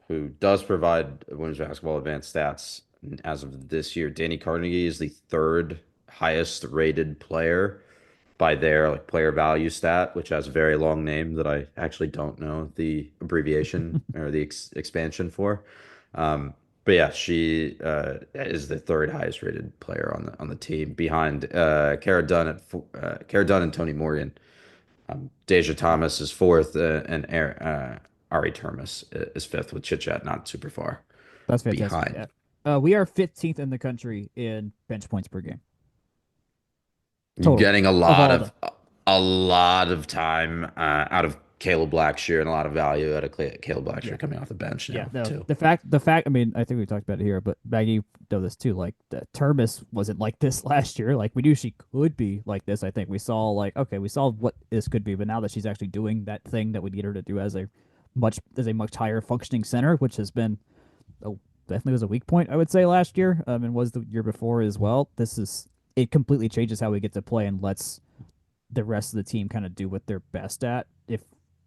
who does provide women's basketball advanced stats as of this year, Danny Carnegie is the third highest rated player by their like player value stat, which has a very long name that I actually don't know the abbreviation or the expansion for. Um, but yeah, she is the third highest rated player on the team behind Kara Dunn and Tony Morgan. Deja Thomas is fourth, and Ari Termes is fifth, with Chit Chat not super far That's fantastic. behind. Yeah. We are 15th in the country in bench points per game total Getting of all of them. a lot of time out of Caleb Blackshear and a lot of value out of Caleb Yeah. Blackshear coming off the bench Yeah, now no. too. The fact. I mean, I think we talked about it here, but Maggie know this too. Like, the Termis wasn't like this last year. Like, we knew she could be like this. I think we saw like, okay, we saw what this could be, but now that she's actually doing that thing that we need her to do as a much higher functioning center, which has been definitely was a weak point I would say last year, and was the year before as well. It completely changes how we get to play and lets the rest of the team kind of do what they're best at if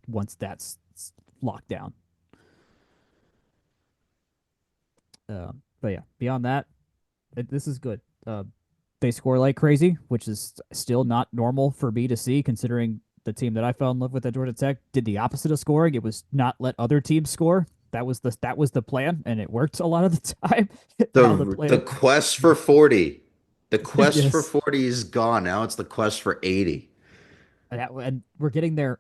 once that's locked down. But yeah, beyond that, this is good. They score like crazy, which is still not normal for me to see, considering the team that I fell in love with at Georgia Tech did the opposite of scoring. It was not let other teams score. That was the plan, and it worked a lot of the time. Now the The plan, quest for 40, the quest for yes, 40 is gone. Now it's the quest for 80. and we're getting there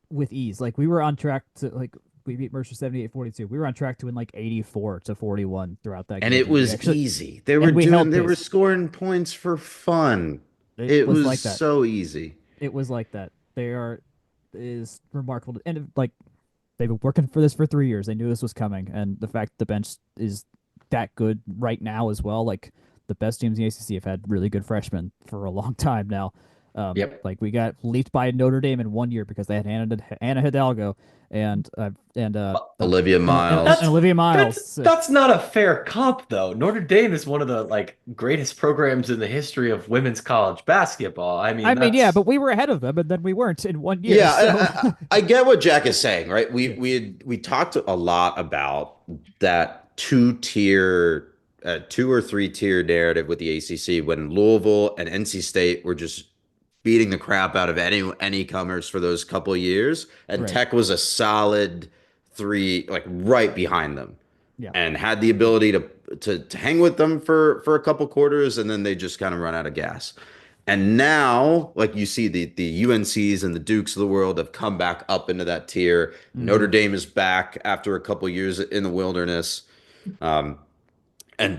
with ease. Like, we were on track to, like, we beat Mercer 78-42. We were on track to win like 84-41 throughout that And game, it and we was actually easy. and we held They were pace. scoring points for fun. It It was was like that. so easy. It was like that. They are is remarkable, and like they've been working for this for 3 years. They knew this was coming, and the fact the bench is that good right now as well. Like the best teams in the ACC have had really good freshmen for a long time now. Yep. Like we got leaped by Notre Dame in 1 year because they had Anna Hidalgo and Olivia and Miles. Olivia Miles. That's not a fair comp, though. Notre Dame is one of the like greatest programs in the history of women's college basketball. I mean, Yeah, but we were ahead of them, and then we weren't in 1 year. Yeah, So. I get what Jack is saying, right? We talked a lot about that two or three tier narrative with the ACC when Louisville and NC State were just beating the crap out of any comers for those couple of years, and Right. Tech was a solid three, like right behind them, Yeah. and had the ability to hang with them for a couple quarters, and then they just kind of run out of gas. And now, like you see, the UNCs and the Dukes of the world have come back up into that tier. Notre Dame is back after a couple years in the wilderness. And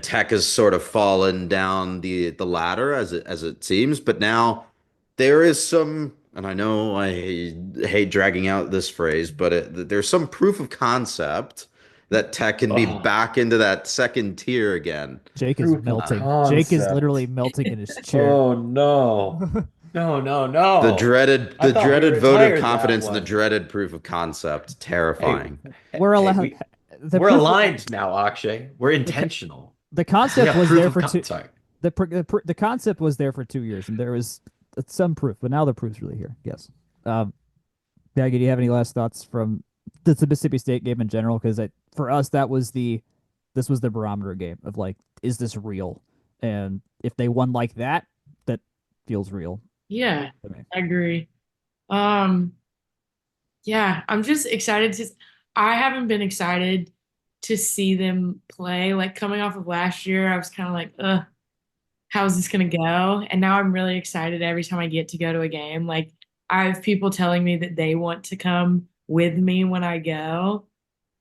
Tech has sort of fallen down the ladder as it seems, but now there is some, and I know I hate dragging out this phrase, but there's some proof of concept that Tech can be back into that second tier again. Jake is melting. Jake is literally melting in his chair. Oh no. No. The dreaded I thought we vote retired of confidence that and the one. dreaded proof of concept. Terrifying. We're allowed. We're aligned now, Akshay. We're intentional. The concept was proof there of for con- two. Sorry. The concept was there for 2 years, and there was some proof, but now the proof's really here. Yes. Maggie, do you have any last thoughts from the Mississippi State game in general? Because for us, this was the barometer game of like, is this real? And if they won like that, that feels real. Yeah, to me. I agree. Yeah, I'm just excited I haven't been excited to see them play. Like coming off of last year, I was kind of like, how's this gonna go? And now I'm really excited every time I get to go to a game. Like I have people telling me that they want to come with me when I go.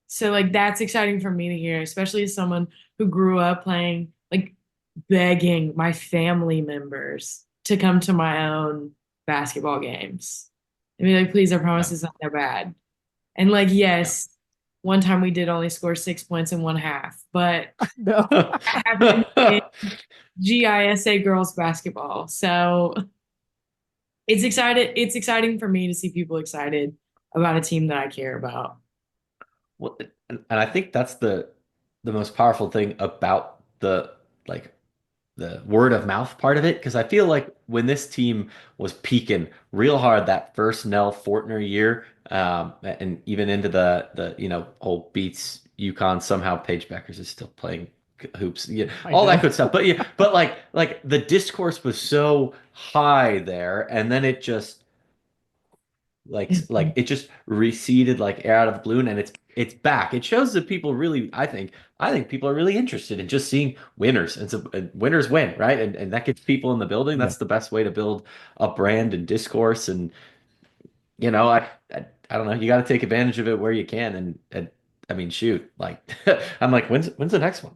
So like that's exciting for me to hear, especially as someone who grew up playing, like begging my family members to come to my own basketball games. I mean, like, please, I promise it's not that bad. And like, yes, one time we did only score 6 points in one half, but No. I haven't in GISA girls basketball. So it's exciting for me to see people excited about a team that I care about. Well, and I think that's the most powerful thing about the word of mouth part of it, because I feel like when this team was peaking real hard that first Nell Fortner year, and even into the old beats UConn, somehow Paige Beckers is still playing hoops, all that good stuff. But like the discourse was so high there, and then it just like it just receded like air out of the balloon, and it's back. It shows that people really, I think people are really interested in just seeing winners, and winners win, right? And that gets people in the building. That's the best way to build a brand and discourse. And I don't know, you got to take advantage of it where you can. And I mean, shoot, like I'm like, when's the next one?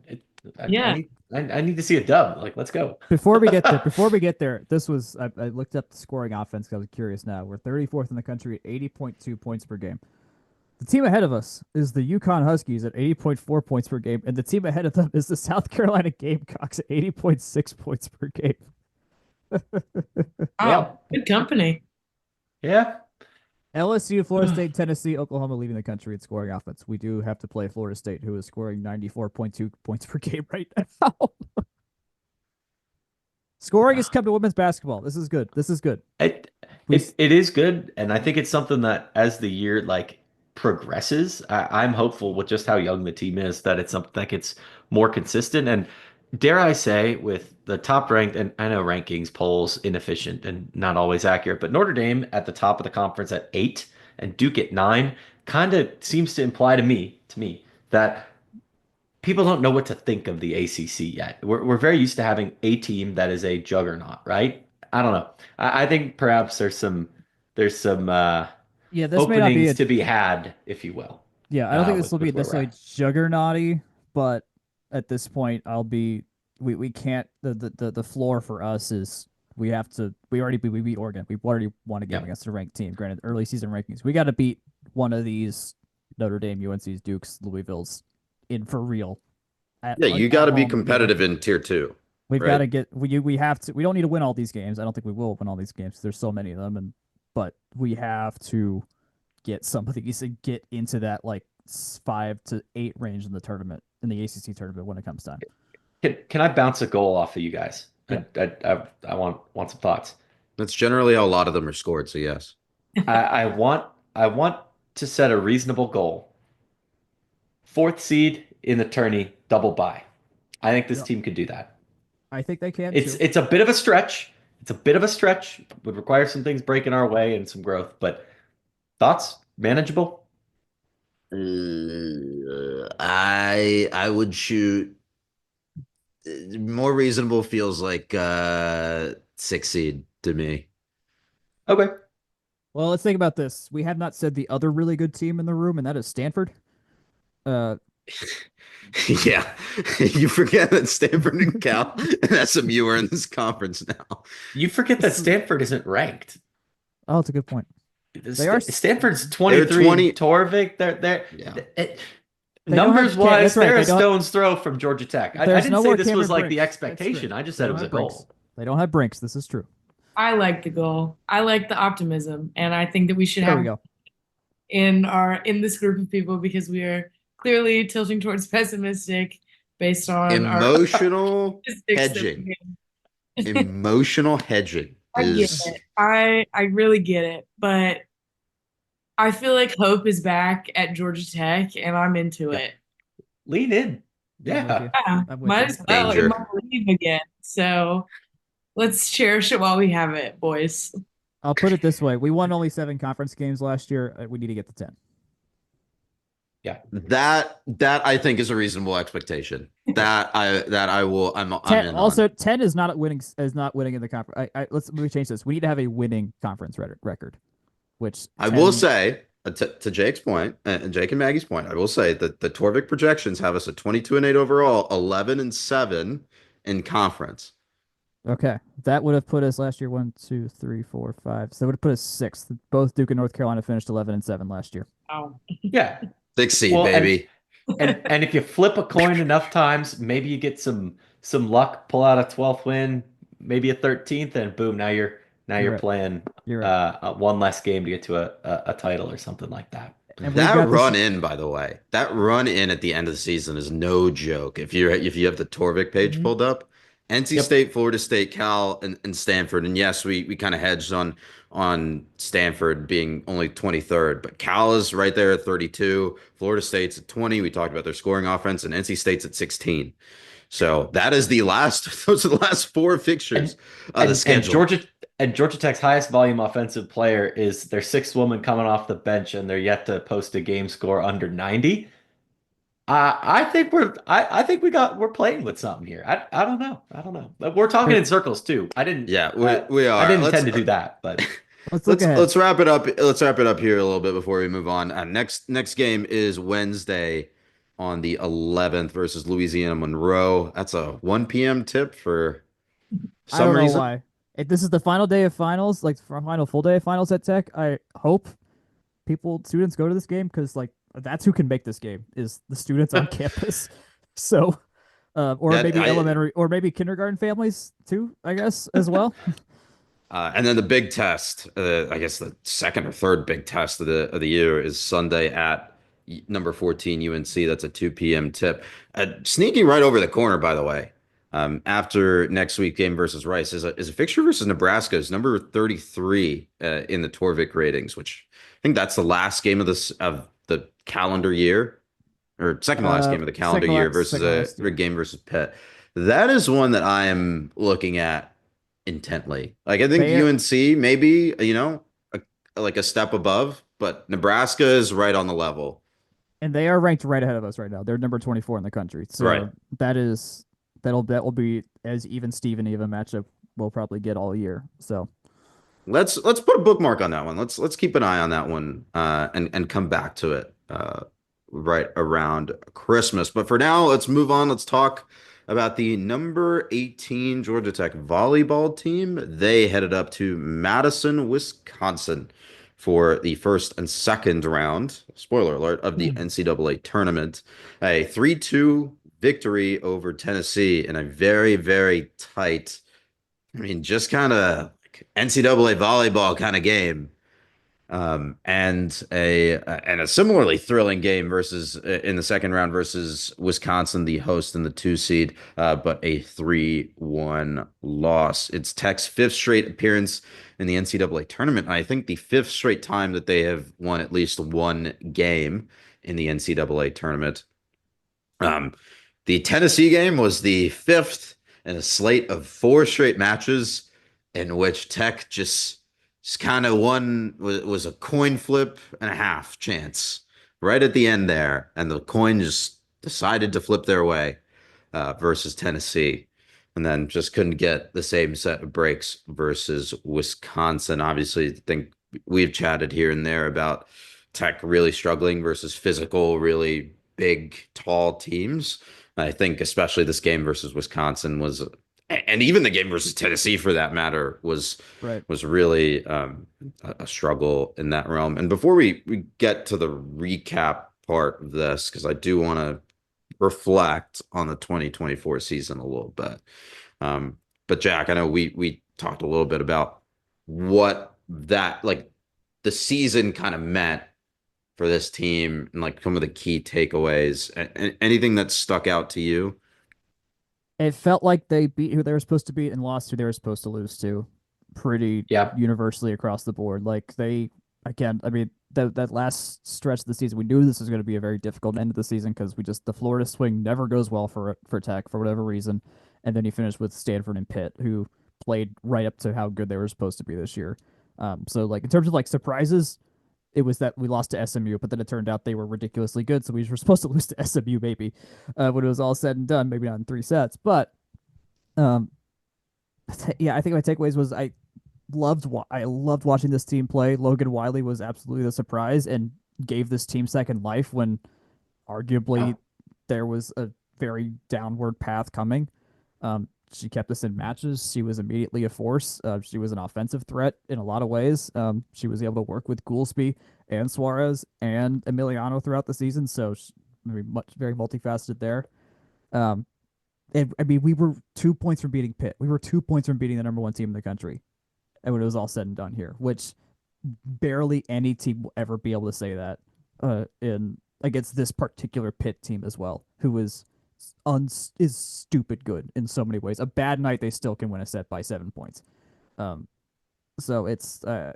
I need to see a dub. Like, let's go. Before we get there, this was I looked up the scoring offense because I was curious now. We're 34th in the country at 80.2 points per game. The team ahead of us is the UConn Huskies at 80.4 points per game, and the team ahead of them is the South Carolina Gamecocks at 80.6 points per game. Oh, good company. Yeah. LSU, Florida State, Tennessee, Oklahoma leading the country in scoring offense. We do have to play Florida State, who is scoring 94.2 points per game right now. Scoring has come to women's basketball. This is good. It is good, and I think it's something that as the year progresses, I'm hopeful with just how young the team is that it's something that gets more consistent. And dare I say, with the top ranked, and I know rankings polls inefficient and not always accurate, but Notre Dame at the top of the conference at 8 and Duke at 9 kind of seems to imply to me that people don't know what to think of the ACC yet. We're very used to having a team that is a juggernaut, right? I don't know. I think perhaps there's some this openings may not be to be had, if you will. Yeah, I don't think this will be necessarily juggernauty, but at this point, we can't. The floor for us is we beat Oregon. We already won a game against a ranked team. Granted, early season rankings. We got to beat one of these Notre Dame, UNC's, Duke's, Louisville's in for real. Yeah, you got to be home, competitive in tier 2. We've right? got to get we have to. We don't need to win all these games. I don't think we will win all these games. There's so many of them, but we have to get some of these and get into that like 5 to 8 range in the tournament, in the ACC tournament when it comes time. Can I bounce a goal off of you guys? Yeah. I want some thoughts. That's generally how a lot of them are scored. So yes, I want to set a reasonable goal. 4th seed in the tourney, double bye. I think this team could do that. I think they can. It's a bit of a stretch. It's a bit of a stretch. Would require some things breaking our way and some growth. But thoughts? Manageable? I would shoot. More reasonable feels like 6 seed to me. Okay. Well, let's think about this. We have not said the other really good team in the room, and that is Stanford. Yeah, you forget that Stanford and Cal and SMU are in this conference now. You forget that Stanford isn't ranked. Oh, it's a good point. They are. Stanford's 23. They're 20. Torvik, they're Yeah. numbers wise, that's right, they're a they don't- stone's throw from Georgia Tech. I There's didn't no say more this was Cameron like Brink. the That's expectation. true. I just said They it was don't a have Brinks. goal. They don't have Brinks. This is true. I like the goal. I like the optimism, and I think that we should There have we go. in this group of people because we are clearly tilting towards pessimistic based on our Emotional statistics that we hedging. give. Emotional hedging I get is it. I really get it, but I feel like hope is back at Georgia Tech, and I'm into Yeah. it. Lean in. Yeah, I'm with Yeah. you. Yeah, I'm with might you. as well. It Danger. might leave again. So let's cherish it while we have it, boys. I'll put it this way: we won only 7 conference games last year. We need to get to 10. that I think is a reasonable expectation. That I will. I'm 10 in also on. 10 is not winning in the conference. Let me change this. We need to have a winning conference record, which I 10 will say to Jake's point and Jake and Maggie's point. I will say that the Torvik projections have us at 22-8 overall, 11-7 in conference. Okay, that would have put us last year 1, 2, 3, 4, 5. So that would have put us 6th. Both Duke and North Carolina finished 11-7 last year. Oh. Yeah. 6 seed, Well, baby. And if you flip a coin enough times, maybe you get some luck, pull out a 12th win, maybe a 13th, and boom, now you're right. playing You're right. one less game to get to a title or something like that. And we've That got run in, by the way, that run in at the end of the season is no joke. If you have the Torvik page Mhm. pulled up, NC Yep. State, Florida State, Cal, and Stanford. And yes, we kind of hedged on Stanford being only 23rd, but Cal is right there at 32. Florida State's at 20. We talked about their scoring offense, and NC State's at 16. So that is those are the last 4 fixtures of the schedule. And Georgia Tech's highest volume offensive player is their 6th woman coming off the bench, and they're yet to post a game score under 90. I think we're playing with something here. I don't know. But we're talking in circles too. I didn't. Yeah, we are. I didn't intend to do that, but Let's wrap it up. Let's wrap it up here a little bit before we move on. Next game is Wednesday on the 11th versus Louisiana Monroe. That's a 1 p.m. tip for I don't some know reason. why. If this is the final day of finals, like final full day of finals at Tech, I hope students go to this game because like that's who can make this game is the students on campus. So, or maybe kindergarten families too, I guess as well. And then the big test, I guess the second or third big test of the year is Sunday at number 14 UNC. That's a 2 p.m. tip. Sneaking right over the corner, by the way. After next week game versus Rice is a fixture versus Nebraska is number 33 in the Torvik ratings, which I think that's the last game of the calendar year, or second to last game of the calendar year versus a game versus Pitt. That is one that I am looking at intently. Like I think UNC maybe like a step above, but Nebraska is right on the level, and they are ranked right ahead of us right now. They're number 24 in the country. So right. That will be as even Steven of a matchup we'll probably get all year. So let's put a bookmark on that one. Let's keep an eye on that one and come back to it right around Christmas. But for now, let's move on. Let's talk about the number 18 Georgia Tech volleyball team. They headed up to Madison, Wisconsin for the first and second round, spoiler alert, of the NCAA tournament. A 3-2 victory over Tennessee in a very, very tight, just kind of NCAA volleyball kind of game. And a similarly thrilling game versus in the second round versus Wisconsin, the host and the 2 seed, but a 3-1 loss. It's Tech's fifth straight appearance in the NCAA tournament. I think the fifth straight time that they have won at least one game in the NCAA tournament. The Tennessee game was the fifth in a slate of 4 straight matches in which Tech just kind of won, was a coin flip and a half chance right at the end there, and the coin just decided to flip their way versus Tennessee, and then just couldn't get the same set of breaks versus Wisconsin. Obviously, I think we've chatted here and there about Tech really struggling versus physical, really big, tall teams. I think especially this game versus Wisconsin was, and even the game versus Tennessee for that matter, was really a struggle in that realm. And before we get to the recap part of this, because I do want to reflect on the 2024 season a little bit. But Jack, I know we talked a little bit about what that, like, the season kind of meant for this team and like some of the key takeaways. Anything that stuck out to you? It felt like they beat who they were supposed to beat and lost who they were supposed to lose to pretty universally across the board. Like that last stretch of the season, we knew this was going to be a very difficult end of the season because the Florida swing never goes well for Tech for whatever reason. And then you finish with Stanford and Pitt, who played right up to how good they were supposed to be this year. So like in terms of like surprises, it was that we lost to SMU, but then it turned out they were ridiculously good, so we were supposed to lose to SMU maybe when it was all said and done, maybe not in 3 sets. But I think my takeaways was I loved watching this team play. Logan Wiley was absolutely the surprise and gave this team second life when arguably there was a very downward path coming. She kept us in matches. She was immediately a force. She was an offensive threat in a lot of ways. She was able to work with Goolsby and Suarez and Emiliano throughout the season, so very multifaceted there. We were 2 points from beating Pitt. We were 2 points from beating the number 1 team in the country, and when it was all said and done here, which barely any team will ever be able to say that against this particular Pitt team as well, who is stupid good in so many ways. A bad night, they still can win a set by 7 points. So it's do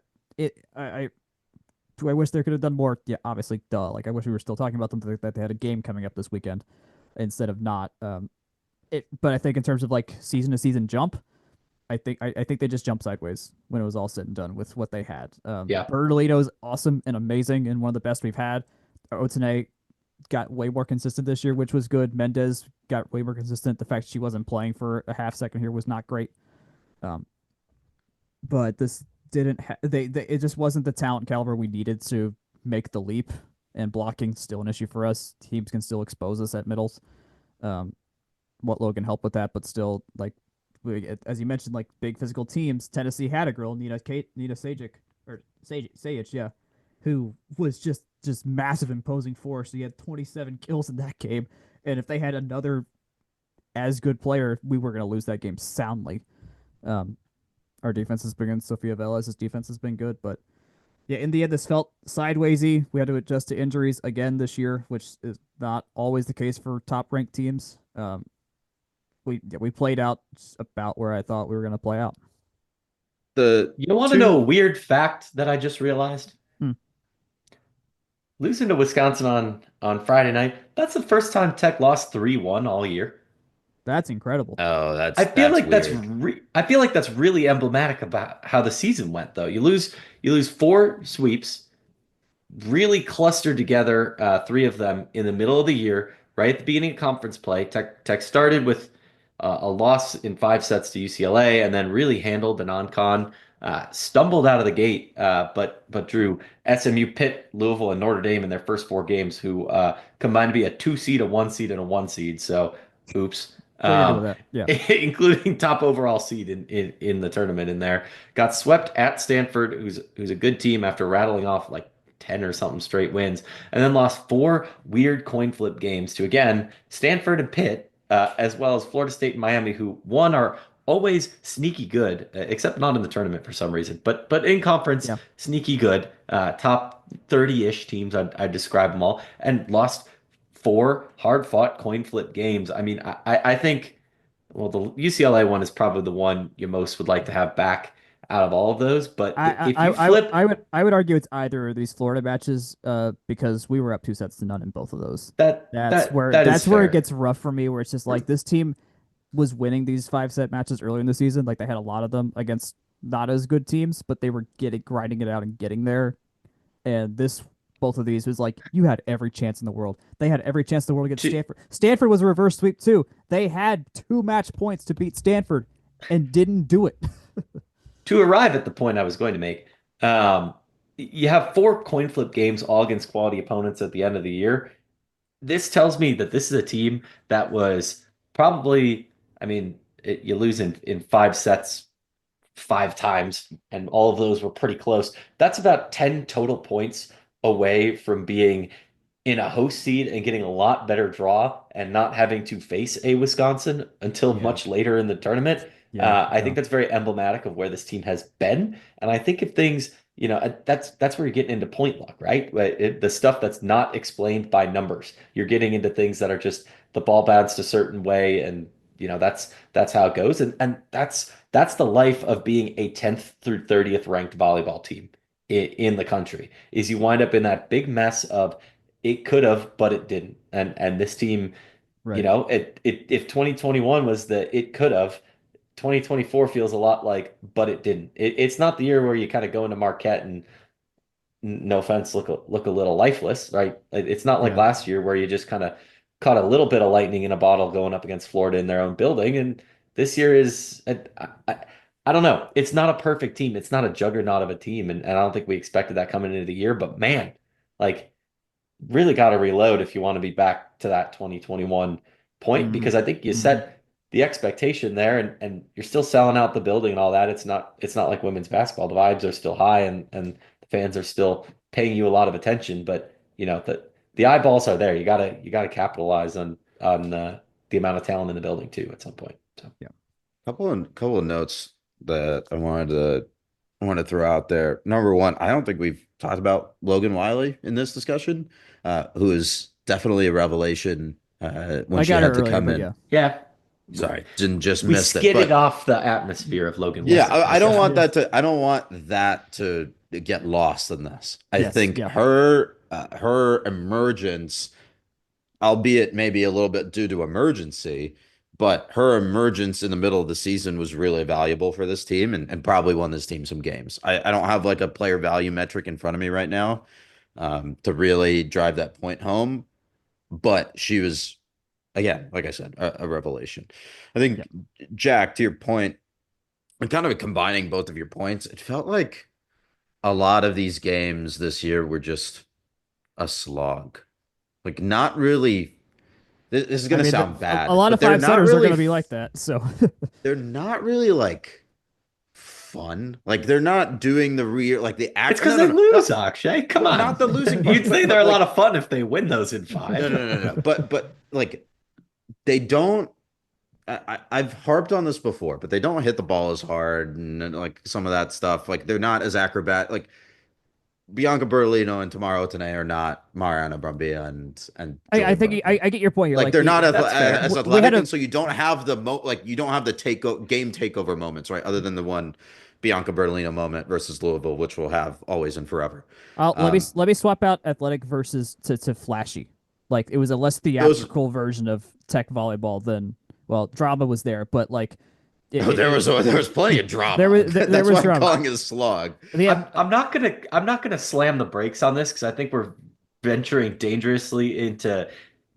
I wish they could have done more? Yeah, obviously, duh. Like I wish we were still talking about them, that they had a game coming up this weekend instead of not. But I think in terms of like season to season jump, I think they just jumped sideways when it was all said and done with what they had. Bertolino is awesome and amazing and one of the best we've had. Otene got way more consistent this year, which was good. Mendez got way more consistent. The fact she wasn't playing for a half second here was not great. But this didn't it just wasn't the talent caliber we needed to make the leap, and blocking still an issue for us. Teams can still expose us at middles. What Logan helped with that, but still, like, as you mentioned, like big physical teams, Tennessee had a girl, Nina Sajic, who was just massive, imposing force. He had 27 kills in that game, and if they had another as good player, we were going to lose that game soundly. Our defense has been good. Sofia Velez's defense has been good, but yeah, in the end, this felt sidewaysy. We had to adjust to injuries again this year, which is not always the case for top-ranked teams. We played out about where I thought we were going to play out. You want to know a weird fact that I just realized? Losing to Wisconsin on Friday night, that's the first time Tech lost 3-1 all year. That's incredible. Oh, I feel like weird. I feel like that's really emblematic about how the season went, though. You lose 4 sweeps, really clustered together, 3 of them in the middle of the year, right at the beginning of conference play. Tech started with a loss in 5 sets to UCLA, and then really handled the non-con. Stumbled out of the gate, but drew SMU, Pitt, Louisville, and Notre Dame in their first 4 games, who combined to be a 2 seed, a 1 seed, and a 1 seed. So, oops. What are you doing with that? Yeah. including top overall seed in the tournament in there. Got swept at Stanford, who's a good team after rattling off like 10 or something straight wins, and then lost 4 weird coin flip games to, again, Stanford and Pitt, as well as Florida State and Miami, who one are always sneaky good, except not in the tournament for some reason, but in conference, Yeah. sneaky good, top 30-ish teams, I'd describe them all, and lost 4 hard-fought coin flip games. I mean, I think, well, the UCLA one is probably the one you most would like to have back out of all of those. But if you flip, I would argue it's either of these Florida matches, because we were up 2-0 in both of those. that That's where it gets rough for me, where it's just like this team was winning these 5-set matches earlier in the season. Like they had a lot of them against not as good teams, but they were grinding it out and getting there. And both of these was like you had every chance in the world. They had every chance in the world against Stanford. Stanford was a reverse sweep too. They had 2 match points to beat Stanford and didn't do it. To arrive at the point I was going to make, you have 4 coin flip games all against quality opponents at the end of the year. This tells me that this is a team that was probably, I mean, you lose in 5 sets 5 times, and all of those were pretty close. That's about 10 total points away from being in a host seed and getting a lot better draw and not having to face a Wisconsin until much later in the tournament. I think that's very emblematic of where this team has been. And I think if things, that's where you're getting into point luck, right? The stuff that's not explained by numbers. You're getting into things that are just the ball bounced a certain way, and that's how it goes. And that's the life of being a 10th through 30th ranked volleyball team in the country, is you wind up in that big mess of it could have, but it didn't. And this team, Right. If 2021 was the it could have, 2024 feels a lot like but it didn't. It's not the year where you kind of go into Marquette and, no offense, look a little lifeless, right? It's not like last year where you just kind of caught a little bit of lightning in a bottle going up against Florida in their own building. And this year is, I don't know. It's not a perfect team. It's not a juggernaut of a team. And I don't think we expected that coming into the year. But man, like, really got to reload if you want to be back to that 2021 point, because I think you set the expectation there, and you're still selling out the building and all that. It's not like women's basketball. The vibes are still high, and the fans are still paying you a lot of attention. But the eyeballs are there. You gotta capitalize on the amount of talent in the building too at some point. So yeah. Couple of notes that I wanted to throw out there. Number one, I don't think we've talked about Logan Wiley in this discussion, who is definitely a revelation when she had to come in. Yeah. Sorry, didn't just we miss it. Skidded off the atmosphere of Logan Wiley. Yeah, I don't want that to get lost in this. I think her emergence, albeit maybe a little bit due to emergency, but her emergence in the middle of the season was really valuable for this team and probably won this team some games. I don't have like a player value metric in front of me right now to really drive that point home, but she was, again, like I said, a revelation. I think, Jack, to your point, and kind of combining both of your points, it felt like a lot of these games this year were just a slog. Like, not really. This is going to sound bad. A lot of 5-setters are going to be like that. So they're not really like fun. Like, they're not doing the real, like the act. It's because they lose, Akshay. Come on. Not the losing part. You'd say they're a lot of fun if they win those in 5. No. But like, they don't. I've harped on this before, but they don't hit the ball as hard and like some of that stuff. Like, they're not as acrobat. Like, Bianca Berlino and Tamara Otane are not Mariana Brambilla and I think I get your point here. Like they're not as athletic, and so you don't have the game takeover moments, right? Other than the one Bianca Berlino moment versus Louisville, which we'll have always and forever. Let me swap out athletic versus to flashy. Like, it was a less theatrical version of Tech volleyball than, well, drama was there, but like. There was plenty of drama. There was drama. I'm calling it a slog. I'm not gonna slam the brakes on this, because I think we're venturing dangerously into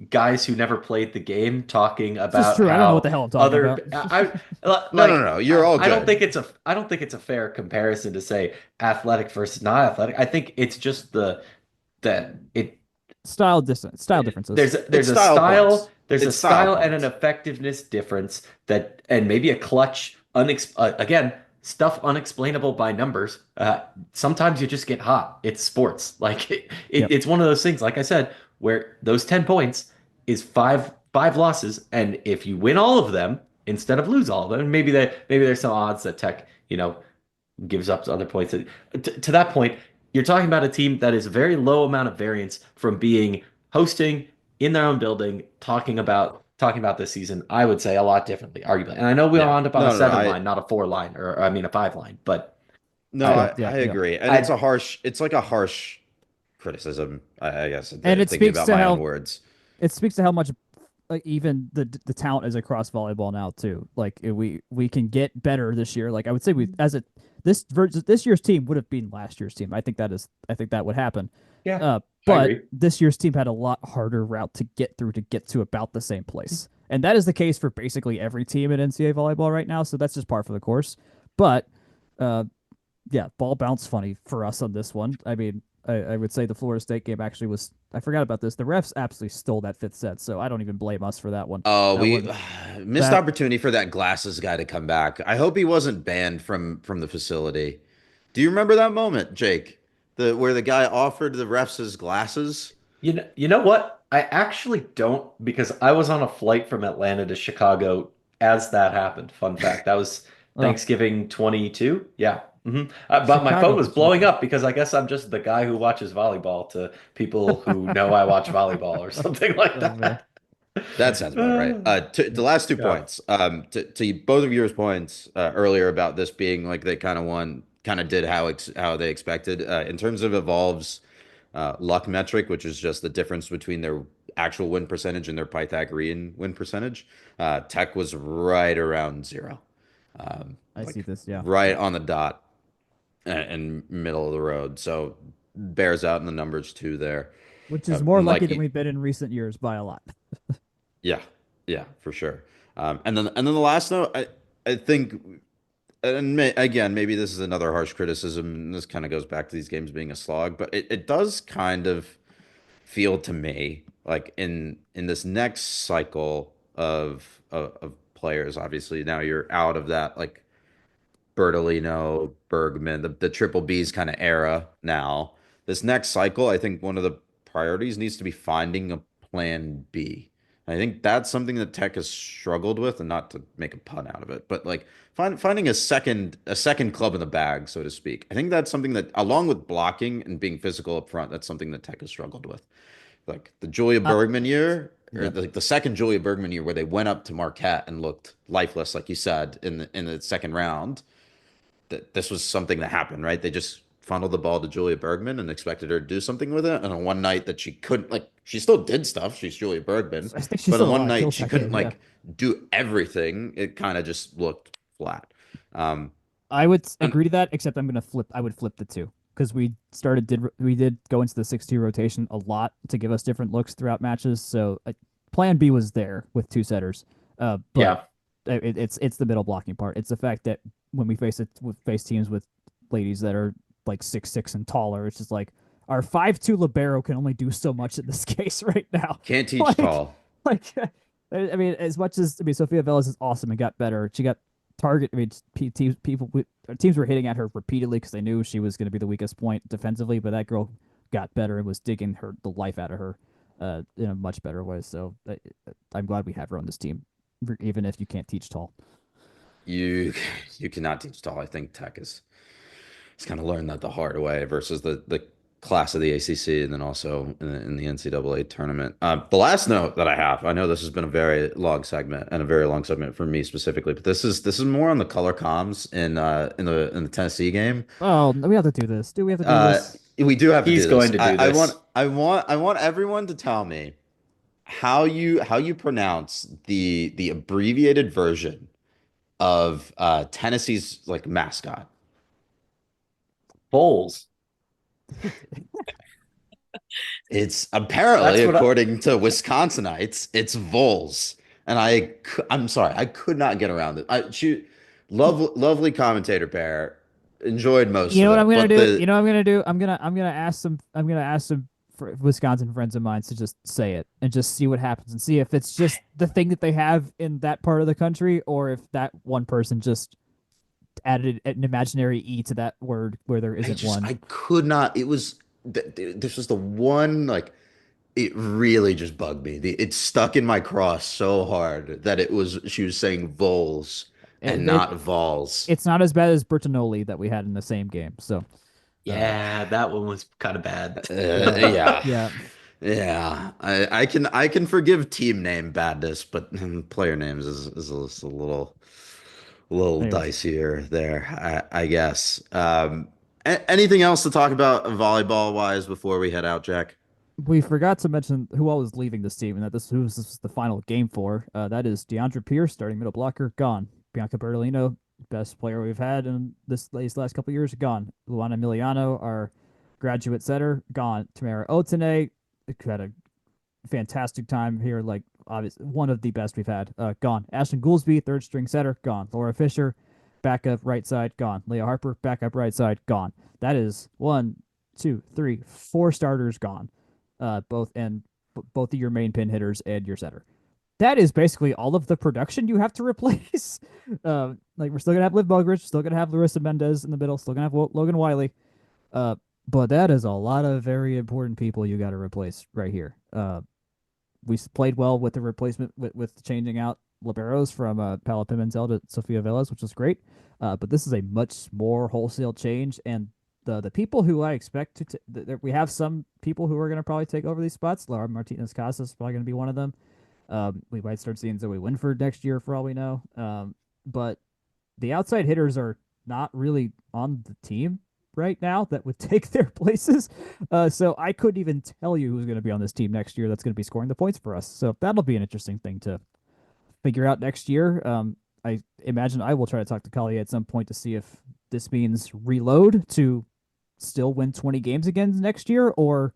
guys who never played the game talking about. This is true. I don't know what the hell I'm talking about. No. You're all good. I don't think it's a fair comparison to say athletic versus not athletic. I think it's just style differences. There's a style There's a It's style style and an points. effectiveness difference and maybe a clutch, again, stuff unexplainable by numbers. Sometimes you just get hot. It's sports. Like Yep. it's one of those things, like I said, where those 10 points is five losses. And if you win all of them instead of lose all of them, maybe there's some odds that Tech, gives up other points. To that point, you're talking about a team that is a very low amount of variance from being hosting in their own building, talking about this season. I would say a lot differently, arguably. And I know we Yeah. wound up on No, a no, no. 7 line, not a 4 line, or I mean a 5 line. But No, I Well, I yeah. agree. And I it's like a harsh criticism, I guess, And it thinking speaks about to my own how words. it speaks to how much even the talent is across volleyball now too. Like we can get better this year. Like I would say this year's team would have been last year's team. I think that would happen. yeah, I But agree. this year's team had a lot harder route to get through to get to about the same place. And that is the case for basically every team in NCAA volleyball right now. So that's just par for the course. But yeah, ball bounce funny for us on this one. I mean, I would say the Florida State game actually was. I forgot about this. The refs absolutely stole that fifth set, so I don't even blame us for that one. Oh, That we one, missed that opportunity for that glasses guy to come back. I hope he wasn't banned from the facility. Do you remember that moment, Jake? Where the guy offered the refs his glasses? You know what? I actually don't, because I was on a flight from Atlanta to Chicago as that happened. Fun fact. That was oh, Thanksgiving 22. Yeah. But my phone Chicago was was blowing wild. up because I guess I'm just the guy who watches volleyball to people who know I watch volleyball or something like Oh man, that. That sounds about right. The last 2 points. To both of yours points earlier about this being like they kind of did how they expected. In terms of Evolve's luck metric, which is just the difference between their actual win percentage and their Pythagorean win percentage, Tech was right around zero, I see like this. Yeah, right on the dot and middle of the road. So bears out in the numbers too there. which is more And lucky like than we've been in recent years by a lot. Yeah, yeah, for sure. And then the last note, I think, again, maybe this is another harsh criticism. And this kind of goes back to these games being a slog, but it does kind of feel to me like in this next cycle of players. Obviously, now you're out of that like Bertolino, Bergman, the triple B's kind of era now. This next cycle, I think one of the priorities needs to be finding a plan B. I think that's something that Tech has struggled with, and not to make a pun out of it, but like finding a second club in the bag, so to speak. I think that's something that, along with blocking and being physical up front, that's something that Tech has struggled with. Like the Julia Uh, Bergman year, or yeah, the second Julia Bergman year, where they went up to Marquette and looked lifeless, like you said, in the second round. This was something that happened, right? They just funneled the ball to Julia Bergman and expected her to do something with it. And on one night that she couldn't, like, she still did stuff. She's Julia Bergman, I think she but on still had a one lot of night kills she that couldn't game. Yeah. like do everything. It kind of just looked flat. Um, I would and agree to that, except I'm gonna flip. I would flip the two because we did go into the 6-2 rotation a lot to give us different looks throughout matches. So Plan B was there with two setters, but Yeah. it's the middle blocking part. It's the fact that when we face teams with ladies that are like 6'6" and taller, it's just like our 5'2" libero can only do so much in this case right now. can't teach Like, tall. like I mean, as much as Sophia Velas is awesome and got better, she got target. I mean, teams were hitting at her repeatedly because they knew she was going to be the weakest point defensively. But that girl got better and was digging the life out of her in a much better way. So I'm glad we have her on this team, even if you can't teach tall. You you cannot teach tall. I think Tech is kind of learned that the hard way versus the class of the ACC, and then also in the NCAA tournament. The last note that I have, I know this has been a very long segment and a very long segment for me specifically, but this is more on the color comms in the Tennessee game. Oh, we have to do this. Do we have to do this? We do have to He's do this. going to do I want this. I want everyone to tell me how you pronounce the abbreviated version of Tennessee's like mascot. Bowls. It's apparently, That's what I, according to Wisconsinites, it's Vols, and I'm sorry, I could not get around it. Lovely commentator pair, enjoyed most You know of what I'm it, gonna but do? You know what I'm gonna do? I'm gonna ask some for Wisconsin friends of mine to just say it and just see what happens and see if it's just the thing that they have in that part of the country or if that one person just added an imaginary E to that word where there isn't one. I could not. It was this was the one like it really just bugged me. It stuck in my cross so hard that she was saying vols and not vols. It's not as bad as Bertinoli that we had in the same game. So Yeah, that one was kind of bad. Yeah. Yeah. I can forgive team name badness, but player names is a little dicier there, I guess. Anything else to talk about volleyball wise before we head out, Jack? We forgot to mention who all was leaving this team and that this was the final game for. That is DeAndre Pierce, starting middle blocker, gone. Bianca Bertolino, best player we've had in these last couple of years, gone. Luana Emiliano, our graduate setter, gone. Tamara Otene, who had a fantastic time here, like obviously one of the best we've had, gone. Ashton Goolsby, third string setter, gone. Laura Fisher, backup right side, gone. Leah Harper, backup right side, gone. That is 1, 2, 3, 4 starters gone. Both of your main pin hitters and your setter. That is basically all of the production you have to replace. Like we're still gonna have Liv Mugridge, still gonna have Larissa Mendez in the middle, still gonna have Logan Wiley. But that is a lot of very important people you got to replace right here. We played well with the replacement with changing out liberos from Paula Pimentel to Sofia Velez, which was great. But this is a much more wholesale change, and the people who I expect we have some people who are going to probably take over these spots. Laura Martinez Casas is probably going to be one of them. We might start seeing Zoe Winford next year for all we know. But the outside hitters are not really on the team right now that would take their places. So I couldn't even tell you who's going to be on this team next year that's going to be scoring the points for us. So that'll be an interesting thing to figure out next year. I imagine I will try to talk to Kali at some point to see if this means reload to still win 20 games again next year or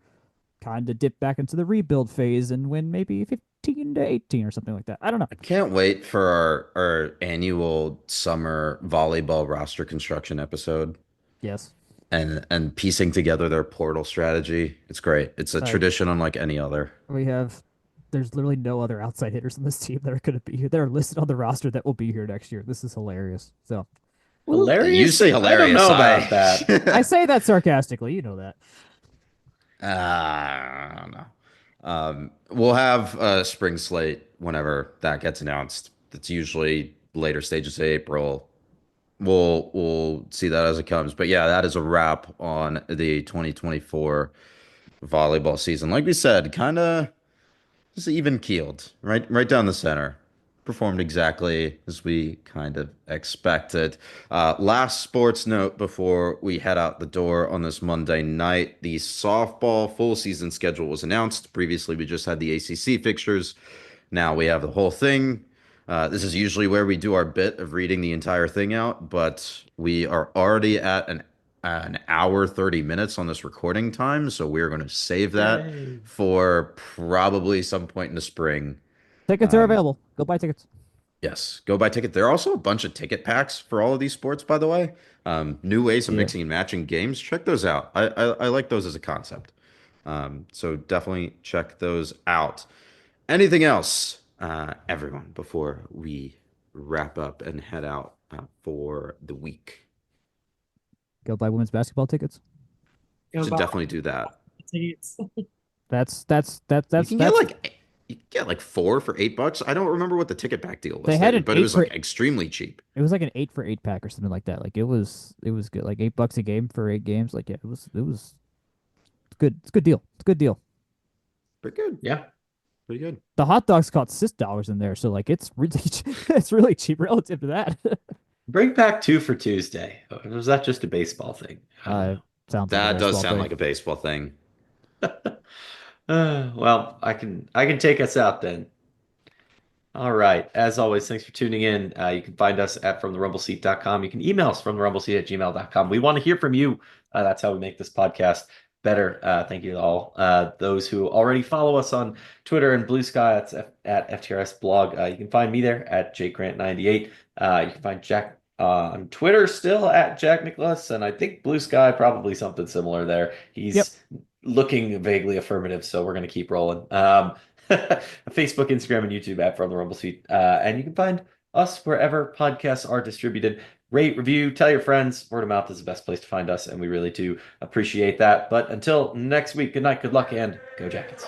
kind of dip back into the rebuild phase and win maybe 15 to 18 or something like that. I don't know. I can't wait for our annual summer volleyball roster construction episode. Yes. And piecing together their portal strategy. It's great. It's a tradition unlike any other. There's literally no other outside hitters on this team that are going to be here. That are listed on the roster that will be here next year. This is hilarious. So hilarious. You say hilarious. I don't know about that. I say that sarcastically. You know that. I don't know. We'll have a spring slate whenever that gets announced. It's usually later stages of April. We'll see that as it comes. But yeah, that is a wrap on the 2024 volleyball season. Like we said, kind of just even keeled, right down the center. Performed exactly as we kind of expected. Last sports note before we head out the door on this Monday night. The softball full season schedule was announced. Previously, we just had the ACC fixtures. Now we have the whole thing. This is usually where we do our bit of reading the entire thing out, but we are already at an hour 30 minutes on this recording time, so we're going to save that for probably some point in the spring. Tickets are available. Go buy tickets. Yes, go buy tickets. There are also a bunch of ticket packs for all of these sports, by the way. New ways of mixing and matching games. Check those out. I like those as a concept. So definitely check those out. Anything else, everyone, before we wrap up and head out for the week? Go buy women's basketball tickets. Should definitely do that. Tickets. That's You can get like 4 for $8. I don't remember what the ticket pack deal was. They had but it was like extremely cheap. It was like an 8 for 8 pack or something like that. Like it was good. Like $8 a game for 8 games. Like it was good. It's a good deal. It's a good deal. Pretty good. Yeah. Pretty good. The hot dogs cost $6 in there, so like it's really cheap relative to that. Bring back 2 for Tuesday. Or was that just a baseball thing? That does sound like a baseball thing. Well, I can take us out then. All right. As always, thanks for tuning in. You can find us at fromtherumbleseat.com. You can email us fromtherumbleseat@gmail.com. We want to hear from you. That's how we make this podcast better. Thank you to all those who already follow us on Twitter and Blue Sky. That's at FTRS blog. You can find me there at jgrant98. You can find Jack on Twitter still at Jack Nicholas, and I think Blue Sky probably something similar there. He's looking vaguely affirmative, so we're going to keep rolling. Facebook, Instagram, and YouTube at From the Rumble Seat. And you can find us wherever podcasts are distributed. Rate, review, tell your friends. Word of mouth is the best place to find us, and we really do appreciate that. But until next week, good night, good luck, and go Jackets.